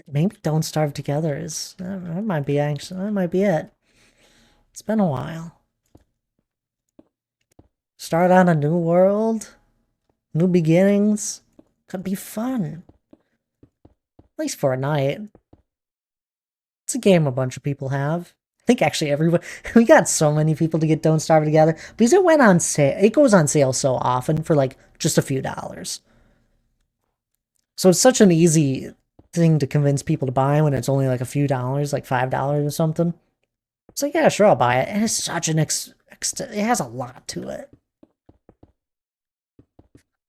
Maybe Don't Starve Together is that might be actually that might be it. It's been a while. Start on a new world, new beginnings. Could be fun. At least for a night. It's a game a bunch of people have. I think actually everyone we got so many people to get Don't Starve Together because it went on sale. It goes on sale so often for like just a few dollars. So it's such an easy thing to convince people to buy when it's only like a few dollars, like $5 or something. It's like, yeah, sure, I'll buy it. And it's such an it has a lot to it.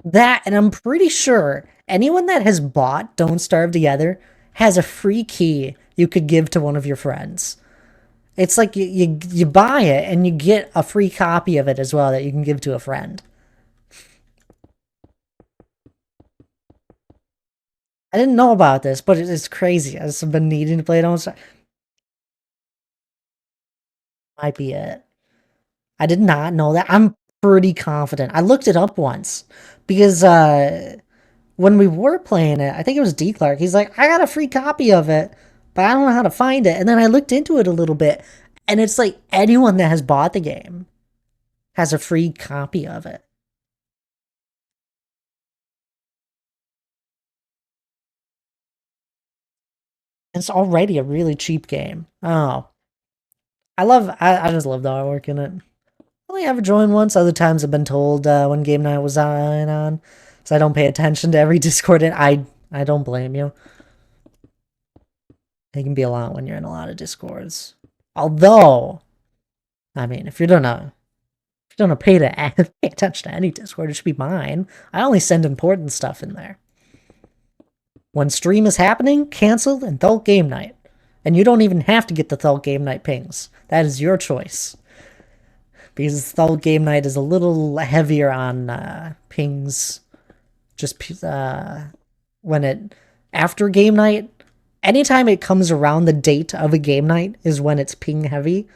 That, and I'm pretty sure anyone that has bought Don't Starve Together has a free key you could give to one of your friends. It's like you buy it and you get a free copy of it as well that you can give to a friend. I didn't know about this, but it is crazy. I've been needing to play Don't Starve. Might be it. I did not know that. I'm pretty confident. I looked it up once because when we were playing it, I think it was D Clark. He's like, I got a free copy of it, but I don't know how to find it. And then I looked into it a little bit, and it's like anyone that has bought the game has a free copy of it. It's already a really cheap game. Oh, I just love the artwork in it. I only ever joined once. Other times I've been told when game night was on, so I don't pay attention to every Discord. And I don't blame you. It can be a lot when you're in a lot of Discords. Although, I mean, if you're gonna pay to pay attention to any Discord, it should be mine. I only send important stuff in there. When stream is happening, cancel and Thult Game Night. And you don't even have to get the Thult Game Night pings. That is your choice. Because Thult Game Night is a little heavier on pings. Just when it after game night, anytime it comes around the date of a game night is when it's ping heavy.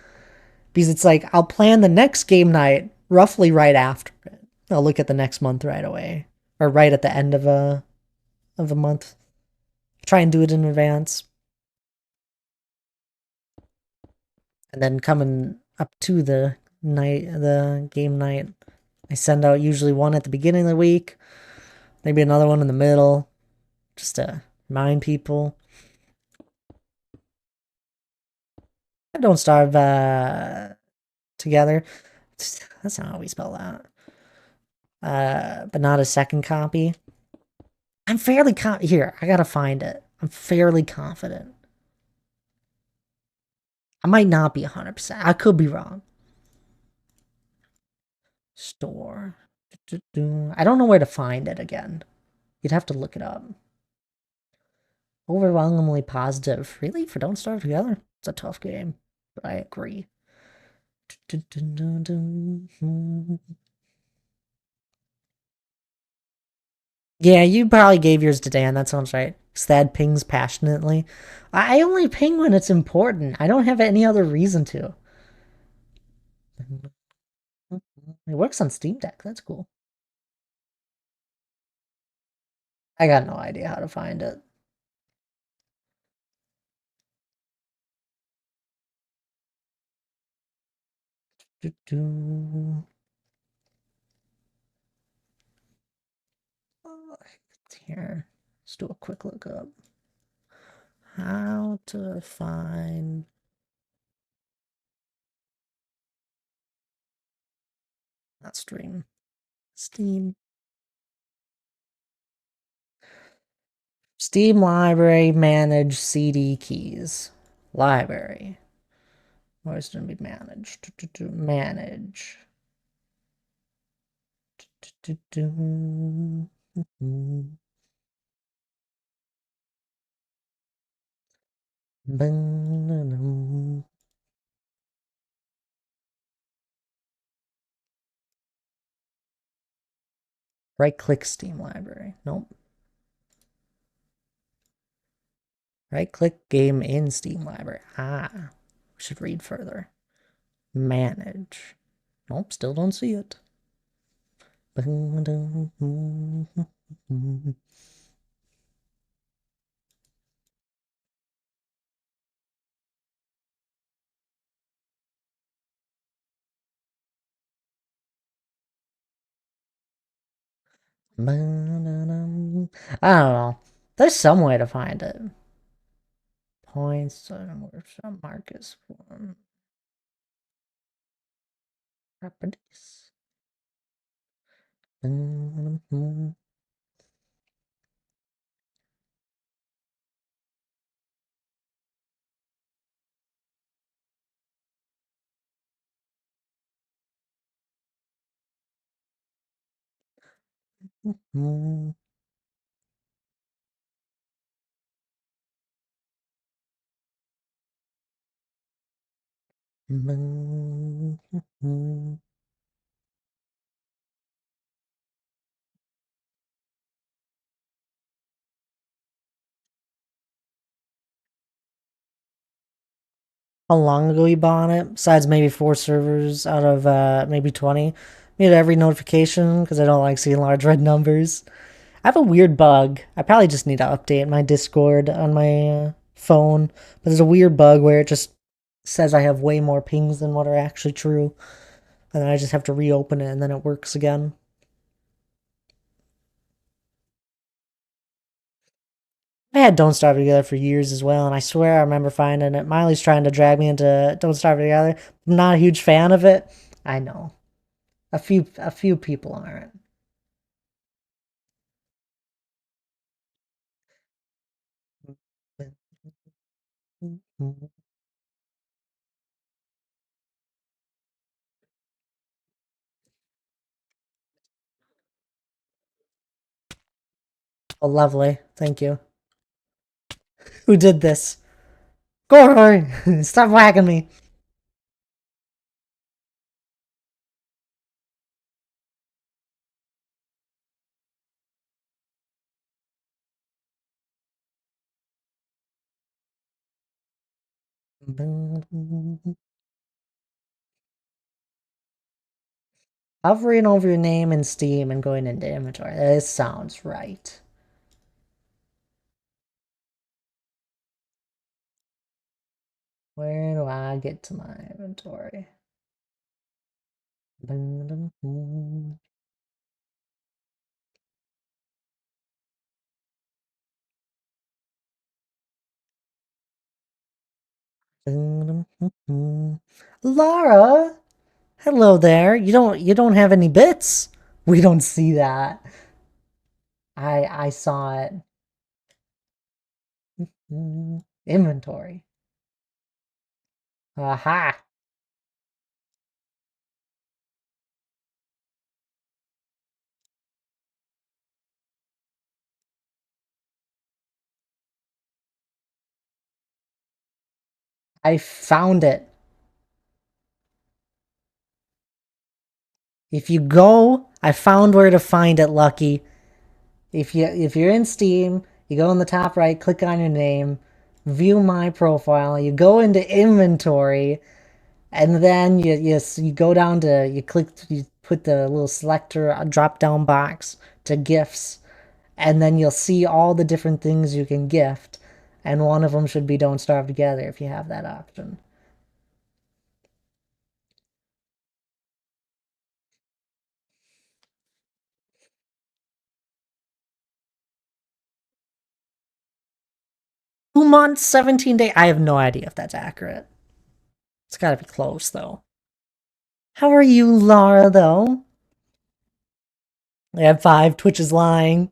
Because it's like I'll plan the next game night roughly right after it. I'll look at the next month right away. Or right at the end of a month. Try and do it in advance. And then coming up to the game night, I send out usually one at the beginning of the week, maybe another one in the middle, just to remind people. Don't Starve together. That's not how we spell that. But not a second copy. I'm fairly here. I gotta find it. I'm fairly confident. I might not be 100%. I could be wrong. Store. I don't know where to find it again. You'd have to look it up. Overwhelmingly positive. Really? For Don't Starve Together? It's a tough game, but I agree. Yeah, you probably gave yours to Dan. That sounds right. Stad pings passionately. I only ping when it's important. I don't have any other reason to. It works on Steam Deck. That's cool. I got no idea how to find it. Here, let's do a quick look up. How to find not stream. Steam. Steam library manage CD keys. Library. Where's it gonna be managed? Manage. Right click Steam library. Nope. Right click game in Steam library. Ah, we should read further. Manage. Nope, still don't see it. I don't know. There's some way to find it. Points, workshop, Marcus form, properties. How long ago you bought it? Besides maybe 4 servers out of maybe 20. Mute every notification because I don't like seeing large red numbers. I have a weird bug. I probably just need to update my Discord on my phone. But there's a weird bug where it just says I have way more pings than what are actually true. And then I just have to reopen it and then it works again. I had Don't Starve Together for years as well, and I swear I remember finding it. Miley's trying to drag me into Don't Starve Together. I'm not a huge fan of it. I know. A few people aren't. Oh, lovely. Thank you. Who did this? Corey! Stop whacking me. Hovering over your name in Steam and going into inventory. This sounds right. Where do I get to my inventory? Laura? Hello there. You don't have any bits. We don't see that. I saw it. Inventory. Aha. I found it. If you go, I found where to find it, Lucky. If you're in Steam, you go in the top right, click on your name, view my profile, you go into inventory, and then you go down to you put the little selector drop down box to gifts, and then you'll see all the different things you can gift, and one of them should be Don't Starve Together if you have that option. 2 months, 17 days. I have no idea if that's accurate. It's got to be close though. How are you, Laura? Though I have 5. Twitch is lying.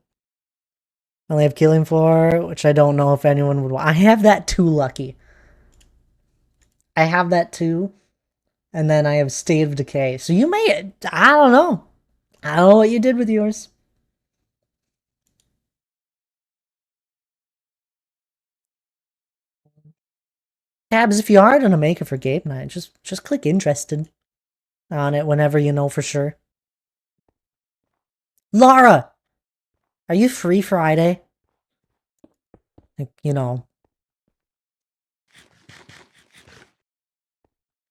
I only have Killing Floor, which I don't know if anyone would want. I have that too, Lucky. I have that too. And then I have State of Decay. So you may, I don't know. I don't know what you did with yours. Tabs, if you are gonna make it for game night, just click interested on it whenever you know for sure. Laura! Are you free Friday? Like,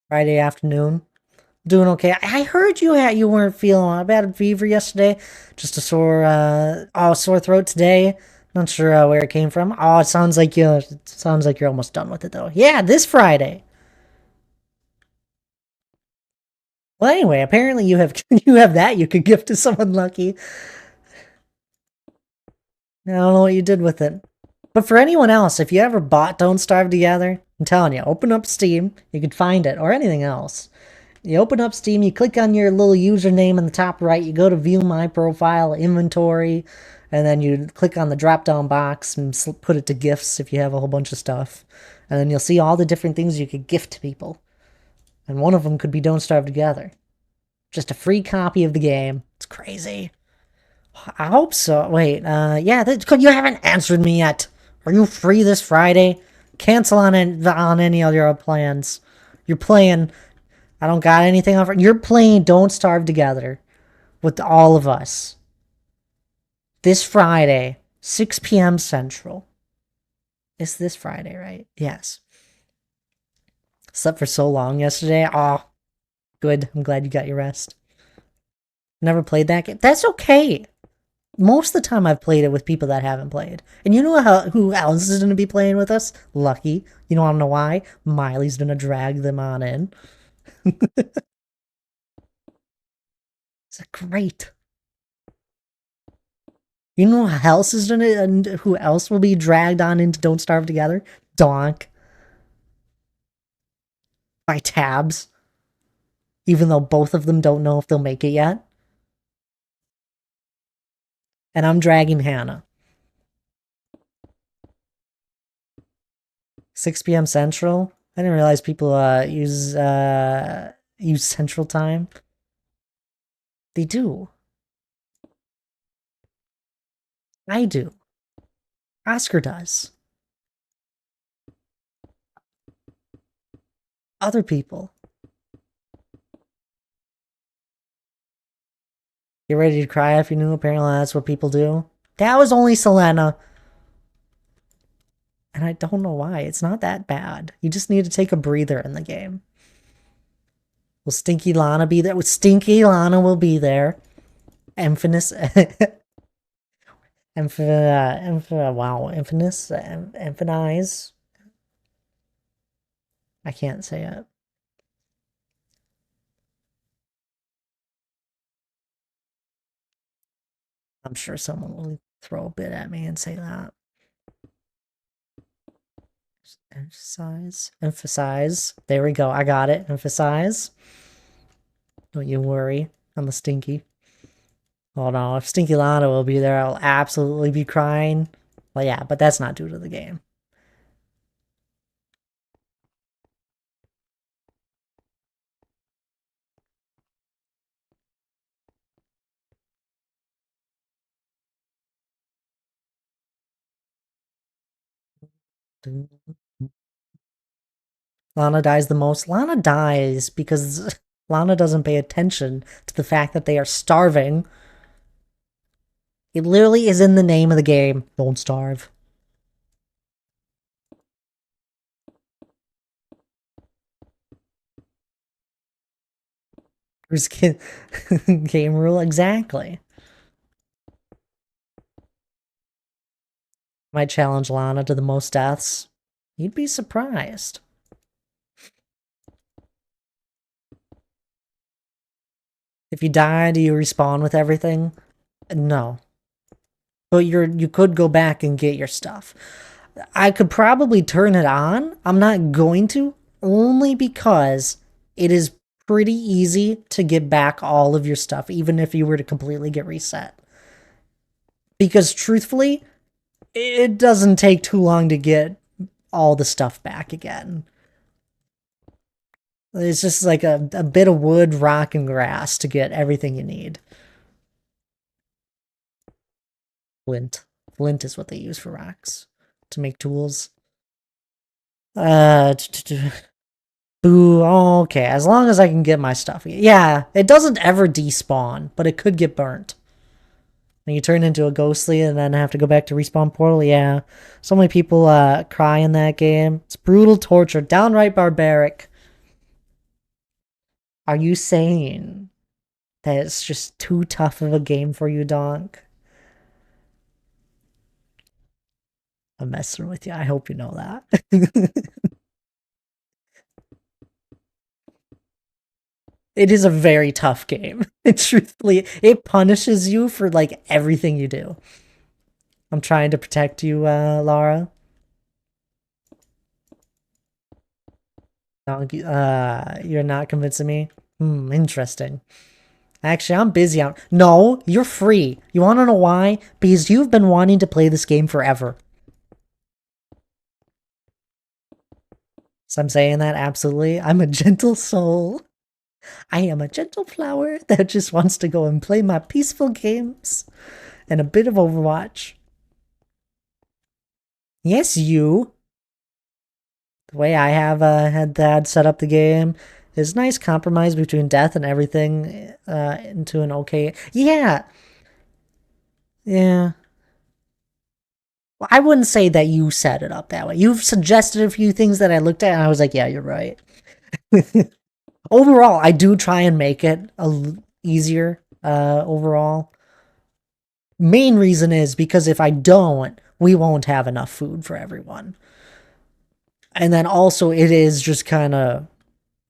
Friday afternoon? Doing okay. I heard you weren't feeling a bad fever yesterday. Just a sore throat today. Not sure where it came from. Oh, it sounds like you're almost done with it though. Yeah, this Friday. Well, anyway, apparently you have you have that you could give to someone lucky. I don't know what you did with it. But for anyone else, if you ever bought Don't Starve Together, I'm telling you, open up Steam, you could find it, or anything else. You open up Steam, you click on your little username in the top right, you go to view my profile, inventory, and then you click on the drop down box and put it to gifts if you have a whole bunch of stuff. And then you'll see all the different things you could gift to people. And one of them could be Don't Starve Together. Just a free copy of the game. It's crazy. I hope so. Wait, yeah, you haven't answered me yet. Are you free this Friday? Cancel on any of your plans. You're playing. I don't got anything on. You're playing Don't Starve Together with all of us this Friday, 6 p.m. Central. It's this Friday, right? Yes. Slept for so long yesterday. Oh, good. I'm glad you got your rest. Never played that game. That's okay. Most of the time I've played it with people that haven't played. And you know who else is going to be playing with us? Lucky. You want to know why? Miley's going to drag them on in. It's great. You know who else is going to, and who else will be dragged on into Don't Starve Together? Donk. By Tabs. Even though both of them don't know if they'll make it yet. And I'm dragging Hannah. 6 p.m. Central. I didn't realize people use Central Time. They do. I do. Oscar does. Other people. Get ready to cry if you knew. Apparently that's what people do. That was only Selena. And I don't know why. It's not that bad. You just need to take a breather in the game. Will Stinky Lana be there? Stinky Lana will be there. Infinite. Infinize. I can't say it. I'm sure someone will throw a bit at me and say that. Emphasize. There we go. I got it. Emphasize. Don't you worry. I'm a Stinky. Oh no, if Stinky Lana will be there, I'll absolutely be crying. Well, yeah, but that's not due to the game. Lana dies the most. Lana dies because Lana doesn't pay attention to the fact that they are starving. It literally is in the name of the game. Don't starve. Game rule, exactly. Might challenge Lana to the most deaths. You'd be surprised. If you die, do you respawn with everything? No. But you could go back and get your stuff. I could probably turn it on. I'm not going to, only because it is pretty easy to get back all of your stuff, even if you were to completely get reset. Because truthfully, it doesn't take too long to get all the stuff back again. It's just like a bit of wood, rock, and grass to get everything you need. Flint. Flint is what they use for rocks to make tools. Boo, okay, as long as I can get my stuff. Yeah, it doesn't ever despawn, but it could get burnt. And you turn into a ghostly and then have to go back to respawn portal, yeah. So many people cry in that game. It's brutal torture, downright barbaric. Are you saying that it's just too tough of a game for you, Donk? I'm messing with you, I hope you know that. It is a very tough game. Truthfully, it punishes you for like everything you do. I'm trying to protect you, Lara. You're not convincing me? Interesting. Actually, I'm busy out. No, you're free. You want to know why? Because you've been wanting to play this game forever. So I'm saying that absolutely. I'm a gentle soul. I am a gentle flower that just wants to go and play my peaceful games and a bit of Overwatch. Yes, you. The way I have had set up the game is nice compromise between death and everything into an okay. Yeah, yeah. Well, I wouldn't say that you set it up that way. You've suggested a few things that I looked at, and I was like, yeah, you're right. Overall, I do try and make it easier. Overall, main reason is because if I don't, we won't have enough food for everyone. And then also, it is just kind of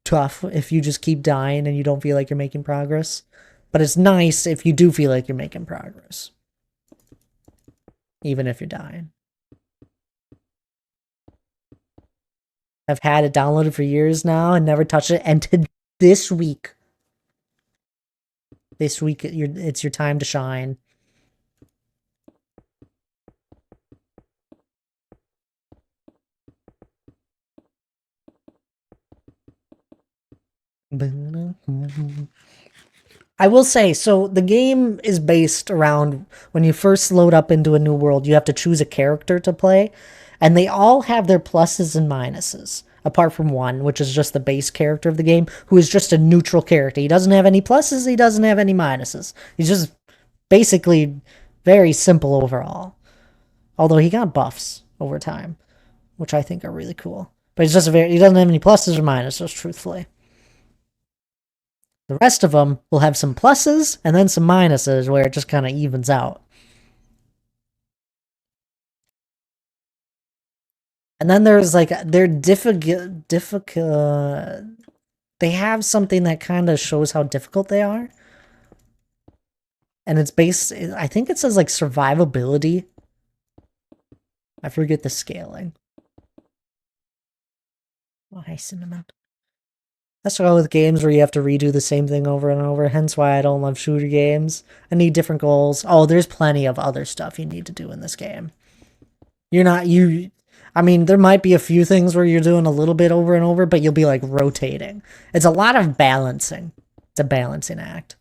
tough if you just keep dying and you don't feel like you're making progress. But it's nice if you do feel like you're making progress, even if you're dying. I've had it downloaded for years now and never touched it. And this week, it's your time to shine. I will say, so the game is based around when you first load up into a new world, you have to choose a character to play, and they all have their pluses and minuses, apart from one, which is just the base character of the game, who is just a neutral character. He doesn't have any pluses, he doesn't have any minuses. He's just basically very simple overall. Although he got buffs over time, which I think are really cool. But he's just he doesn't have any pluses or minuses, truthfully. The rest of them will have some pluses and then some minuses where it just kind of evens out. And then there's like, they're difficult. They have something that kind of shows how difficult they are. And it's based, I think it says like survivability. I forget the scaling. Oh, hi, Cinnamon. That's why with games where you have to redo the same thing over and over, hence why I don't love shooter games. I need different goals. Oh, there's plenty of other stuff you need to do in this game. You're not, you, I mean, there might be a few things where you're doing a little bit over and over, but you'll be like rotating. It's a lot of balancing. It's a balancing act.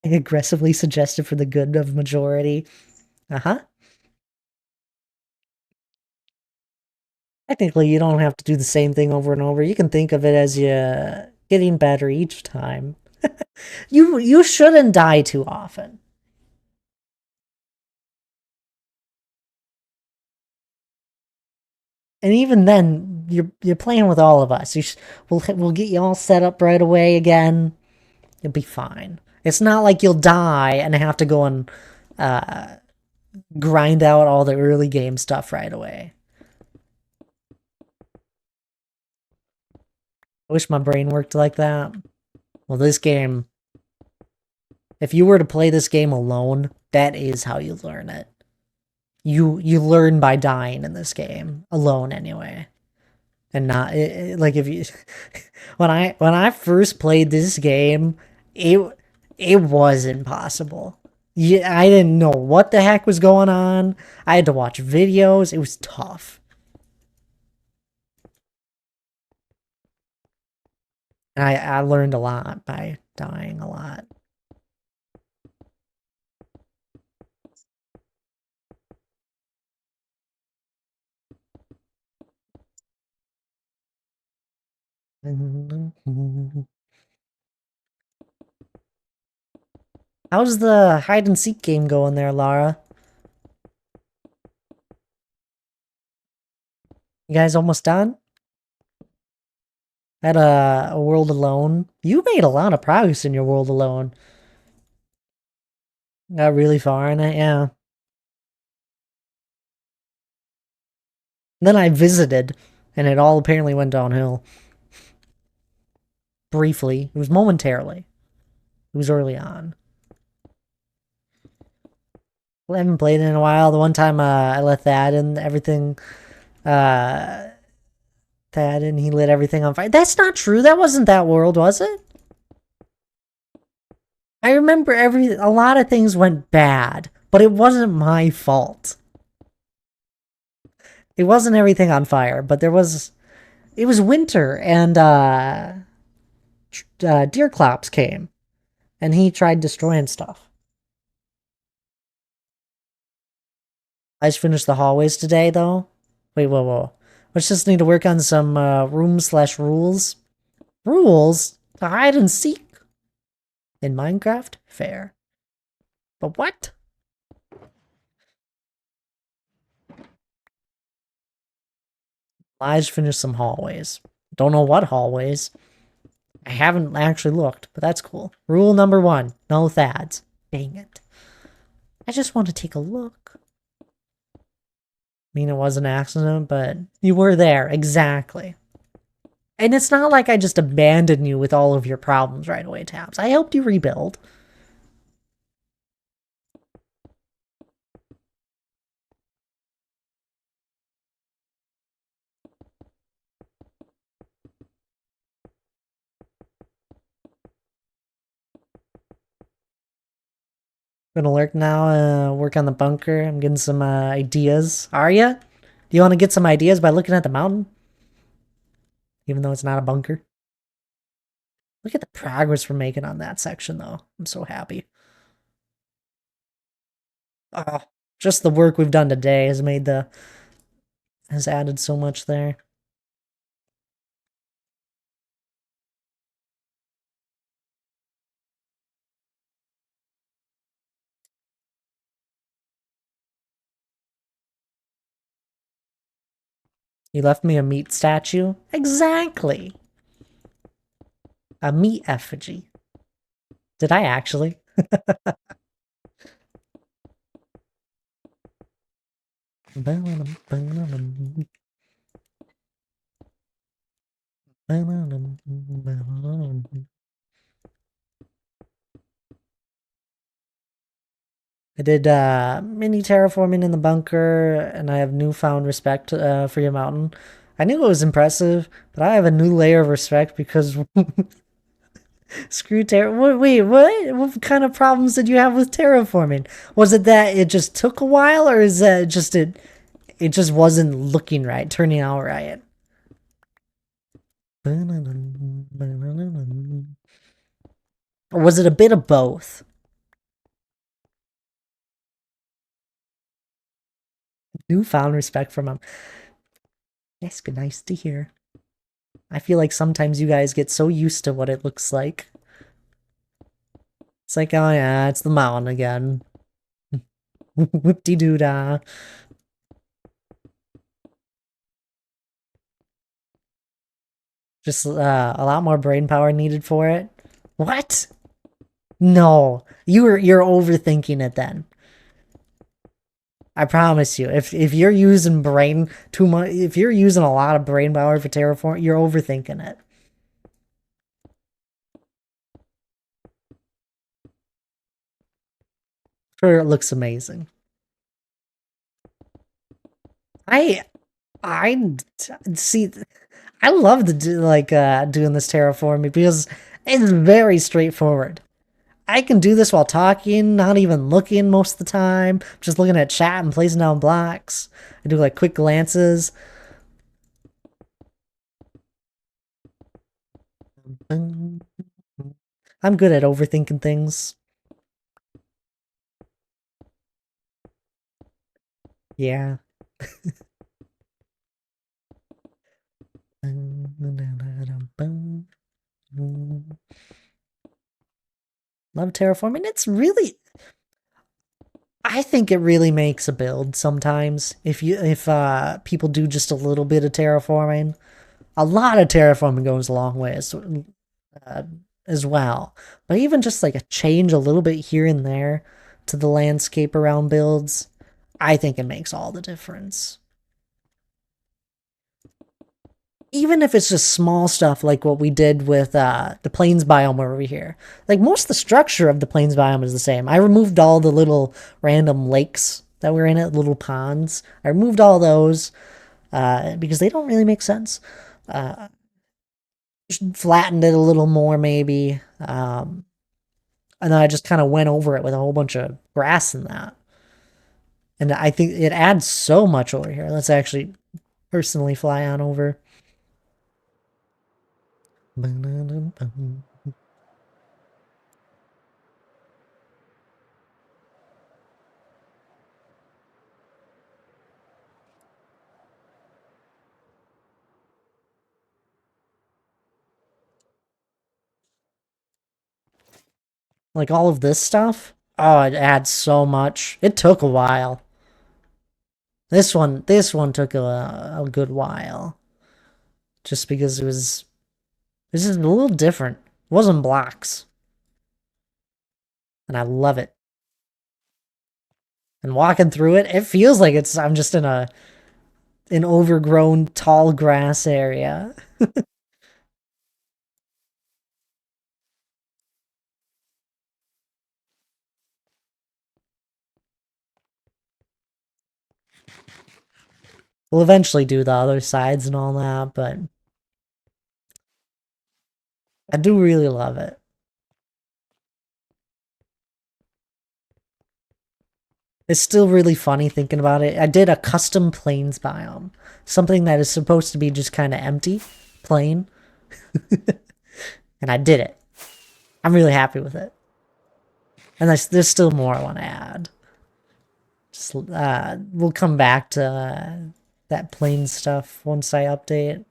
Aggressively suggested for the good of majority. Uh-huh. Technically, you don't have to do the same thing over and over. You can think of it as you getting better each time. You shouldn't die too often. And even then, you're playing with all of us. We'll get you all set up right away again. You'll be fine. It's not like you'll die and have to go and grind out all the early game stuff right away. I wish my brain worked like that. Well, this game, if you were to play this game alone, that is how you learn it. You learn by dying in this game alone anyway, and not like if you when I first played this game, it was impossible. Yeah, I didn't know what the heck was going on. I had to watch videos. It was tough. And I learned a lot by dying a lot. How's the hide and seek game going there, Lara? You guys almost done? At a world alone? You made a lot of progress in your world alone. Got really far in it, yeah. And then I visited, and it all apparently went downhill. Briefly. It was momentarily. It was early on. I haven't played it in a while. The one time I let Thad in, everything, Thad in, he lit everything on fire. That's not true. That wasn't that world, was it? I remember a lot of things went bad, but it wasn't my fault. It wasn't everything on fire, but it was winter, and Deerclops came, and he tried destroying stuff. I just finished the hallways today, though. Wait, whoa. Let's just need to work on some room/rules. Rules to hide and seek in Minecraft? Fair. But what? I just finished some hallways. Don't know what hallways. I haven't actually looked, but that's cool. Rule number 1, no Thads. Dang it. I just want to take a look. I mean, it was an accident, but you were there, exactly. And it's not like I just abandoned you with all of your problems right away, Tabs. I helped you rebuild. Gonna lurk now, work on the bunker. I'm getting some ideas. Are ya? Do you want to get some ideas by looking at the mountain? Even though it's not a bunker? Look at the progress we're making on that section, though. I'm so happy. Oh, just the work we've done today has added so much there. You left me a meat statue? Exactly! A meat effigy. Did I actually? I did mini terraforming in the bunker, and I have newfound respect for your mountain. I knew it was impressive, but I have a new layer of respect because screw Wait, what? What kind of problems did you have with terraforming? Was it that it just took a while, or is that just it just wasn't looking right, turning out right? Or was it a bit of both? Newfound respect from him. That's good, nice to hear. I feel like sometimes you guys get so used to what it looks like. It's like, oh yeah, it's the mountain again. Whoop-de-doo-dah. Just a lot more brain power needed for it. What? No, you're overthinking it then. I promise you. If you're using brain too much, if you're using a lot of brain power for Terraform, you're overthinking it. Sure, it looks amazing. I I see. I love to do doing this terraforming because it's very straightforward. I can do this while talking, not even looking most of the time, just looking at chat and placing down blocks. I do like quick glances. I'm good at overthinking things. Yeah. Love terraforming. It's really, I think it really makes a build sometimes if people do just a little bit of terraforming. A lot of terraforming goes a long way uh, as well. But even just like a change a little bit here and there to the landscape around builds, I think it makes all the difference. Even if it's just small stuff like what we did with the plains biome over here. Like most of the structure of the plains biome is the same. I removed all the little random lakes that were in it, little ponds. I removed all those because they don't really make sense. Flattened it a little more maybe. And then I just kind of went over it with a whole bunch of grass and that. And I think it adds so much over here. Let's actually personally fly on over. Like all of this stuff. Oh, it adds so much. It took a while. This one took a good while. Just because this is a little different. It wasn't blocks. And I love it. And walking through it, it feels like I'm just in an overgrown tall grass area. We'll eventually do the other sides and all that, but I do really love it. It's still really funny thinking about it. I did a custom plains biome, something that is supposed to be just kind of empty, plain, and I did it. I'm really happy with it. And there's still more I want to add. Just we'll come back to that plain stuff once I update.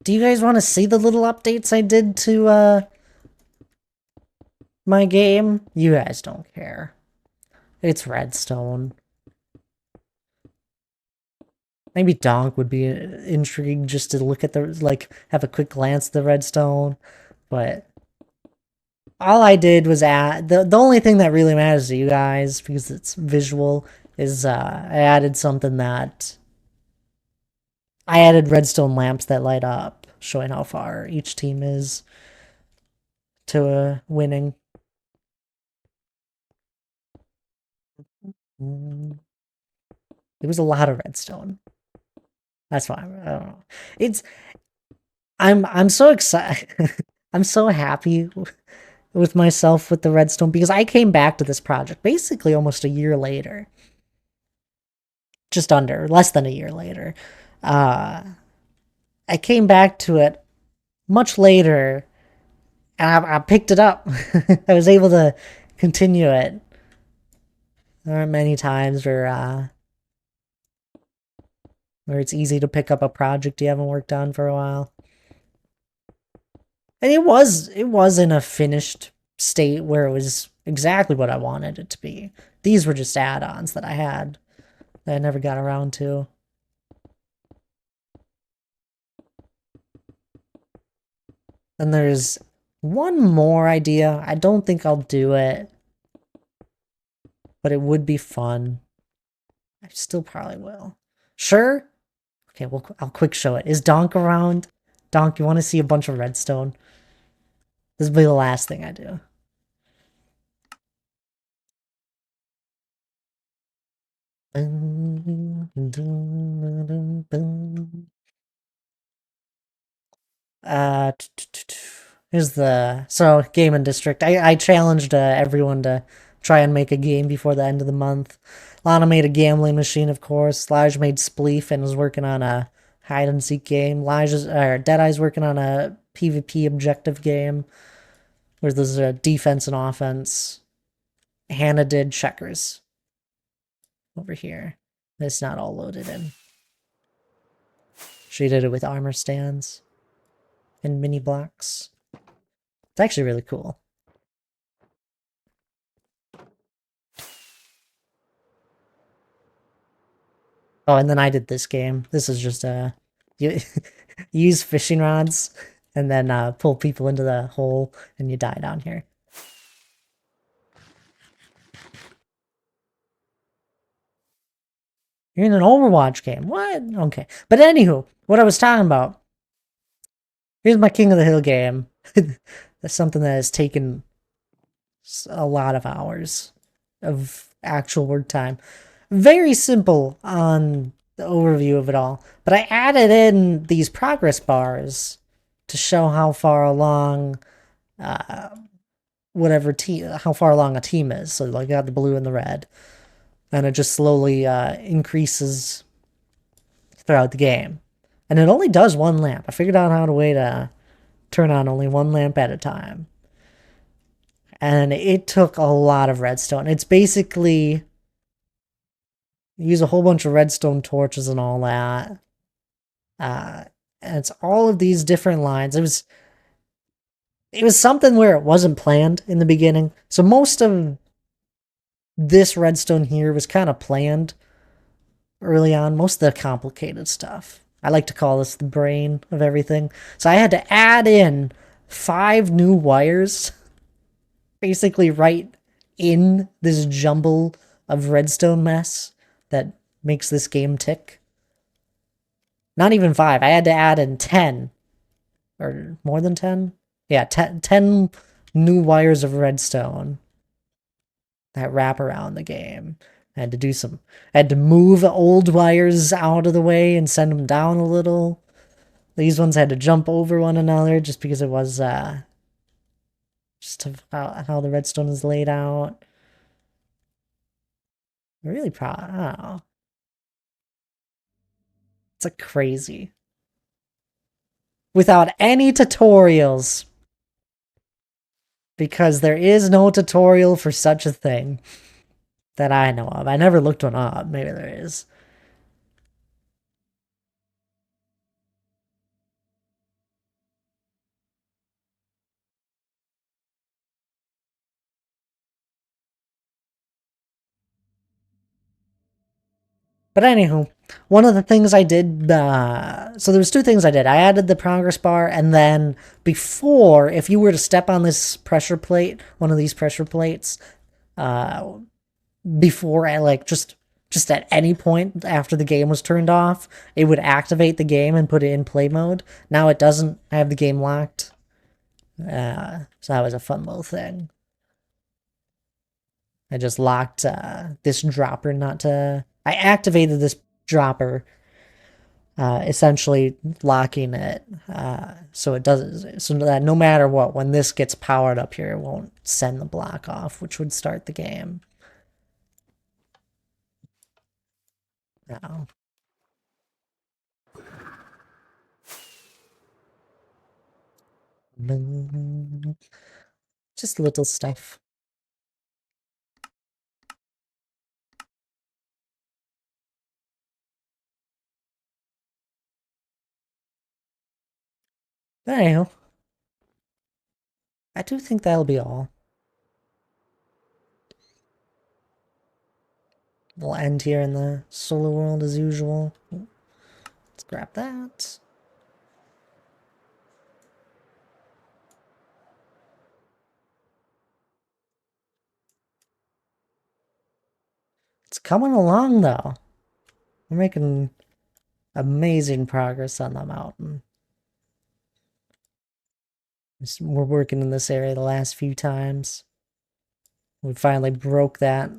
Do you guys want to see the little updates I did to my game? You guys don't care. It's redstone. Maybe Donk would be intrigued just to look at the, like, have a quick glance at the redstone. But all I did was add, the only thing that really matters to you guys, because it's visual, is I added something that, I added redstone lamps that light up, showing how far each team is to winning. It was a lot of redstone. That's why I don't know. It's I'm so excited. I'm so happy with myself with the redstone because I came back to this project basically almost a year later. Just under, less than a year later. Uh I came back to it much later and I picked it up. I was able to continue it. There aren't many times where it's easy to pick up a project you haven't worked on for a while. And it was in a finished state where it was exactly what I wanted it to be. These were just add-ons that I had that I never got around to. And there's one more idea. I don't think I'll do it, but it would be fun. I still probably will. Sure? Okay, well, I'll quick show it. Is Donk around? Donk, you want to see a bunch of redstone? This will be the last thing I do. Uh, Here's the Game and District. I challenged everyone to try and make a game before the end of the month. Lana made a gambling machine, of course. Lige made Spleef and was working on a hide and seek game. Deadeye's working on a PvP objective game where there's a defense and offense. Hannah did checkers over here. It's not all loaded in. She did it with armor stands and mini blocks. It's actually really cool. Oh, and then I did this game. This is just you use fishing rods and then pull people into the hole and you die down here. You're in an Overwatch game. What? Okay. But anywho, what I was talking about. Here's my King of the Hill game. That's something that has taken a lot of hours of actual work time. Very simple on the overview of it all. But I added in these progress bars to show how far along whatever team, how far along a team is. So like, I got the blue and the red, and it just slowly increases throughout the game. And it only does one lamp. I figured out how to way to turn on only one lamp at a time. And it took a lot of redstone. It's basically use a whole bunch of redstone torches and all that. And it's all of these different lines. It was something where it wasn't planned in the beginning. So most of this redstone here was kind of planned early on. Most of the complicated stuff. I like to call this the brain of everything. So I had to add in 5 new wires, basically right in this jumble of redstone mess that makes this game tick. Not even 5. I had to add in 10. Or more than 10? Yeah, 10 new wires of redstone that wrap around the game. I had to move old wires out of the way and send them down a little. These ones had to jump over one another just because it was just how the redstone is laid out. I'm really proud. I don't know. It's like crazy. Without any tutorials. Because there is no tutorial for such a thing that I know of. I never looked one up. Maybe there is. But anywho, one of the things I did, so there was two things I did. I added the progress bar, and then before, if you were to step on this pressure plate, one of these pressure plates, uh, before I like just at any point after the game was turned off, it would activate the game and put it in play mode. Now it doesn't. I have the game locked. So that was a fun little thing. I just locked this dropper not to. I activated this dropper, essentially locking it so it doesn't. So that no matter what, when this gets powered up here, it won't send the block off, which would start the game. No. Just little stuff. But anyhow, I do think that'll be all. We'll end here in the solo world as usual. Let's grab that. It's coming along though. We're making amazing progress on the mountain. We're working in this area the last few times. We finally broke that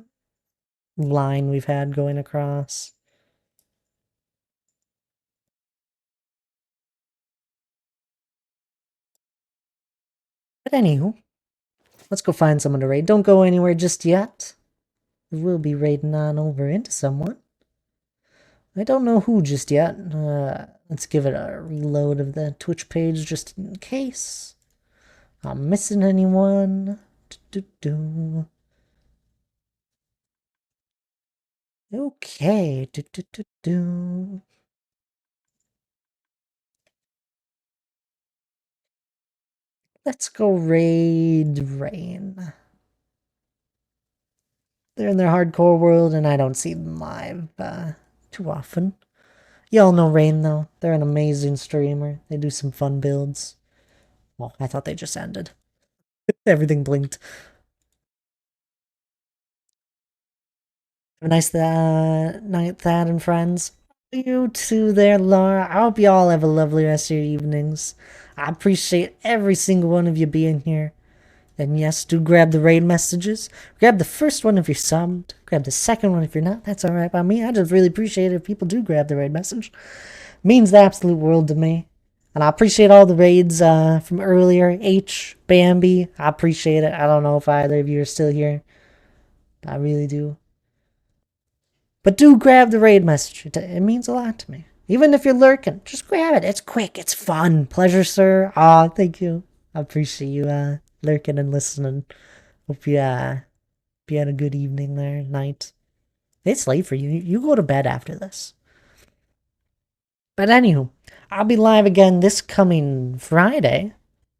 line we've had going across. But anywho, let's go find someone to raid. Don't go anywhere just yet. We'll be raiding on over into someone. I don't know who just yet. Let's give it a reload of the Twitch page just in case I'm missing anyone. Okay. Let's go raid Rain. They're in their hardcore world, and I don't see them live too often. Y'all know Rain, though. They're an amazing streamer. They do some fun builds. Well, I thought they just ended. Everything blinked. Have a nice night, Thad and friends. You too there, Laura. I hope you all have a lovely rest of your evenings. I appreciate every single one of you being here. And yes, do grab the raid messages. Grab the first one if you're subbed. Grab the second one if you're not. That's alright by me. I just really appreciate it if people do grab the raid message. It means the absolute world to me. And I appreciate all the raids from earlier. H, Bambi, I appreciate it. I don't know if either of you are still here. I really do. But do grab the raid message. It means a lot to me. Even if you're lurking, just grab it. It's quick. It's fun. Pleasure, sir. Aw, thank you. I appreciate you lurking and listening. Hope you had a good evening there, night. It's late for you. You go to bed after this. But anywho, I'll be live again this coming Friday,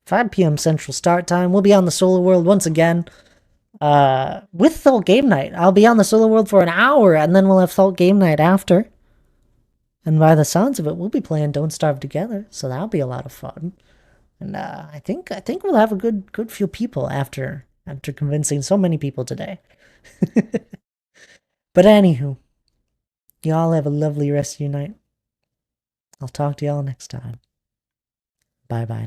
5 p.m. Central Start Time. We'll be on the Solo World once again. With Thult Game Night. I'll be on the Solo World for an hour, and then we'll have Thult Game Night after. And by the sounds of it, we'll be playing Don't Starve Together, so that'll be a lot of fun. And I think we'll have a good few people after convincing so many people today. But anywho, y'all have a lovely rest of your night. I'll talk to y'all next time. Bye bye.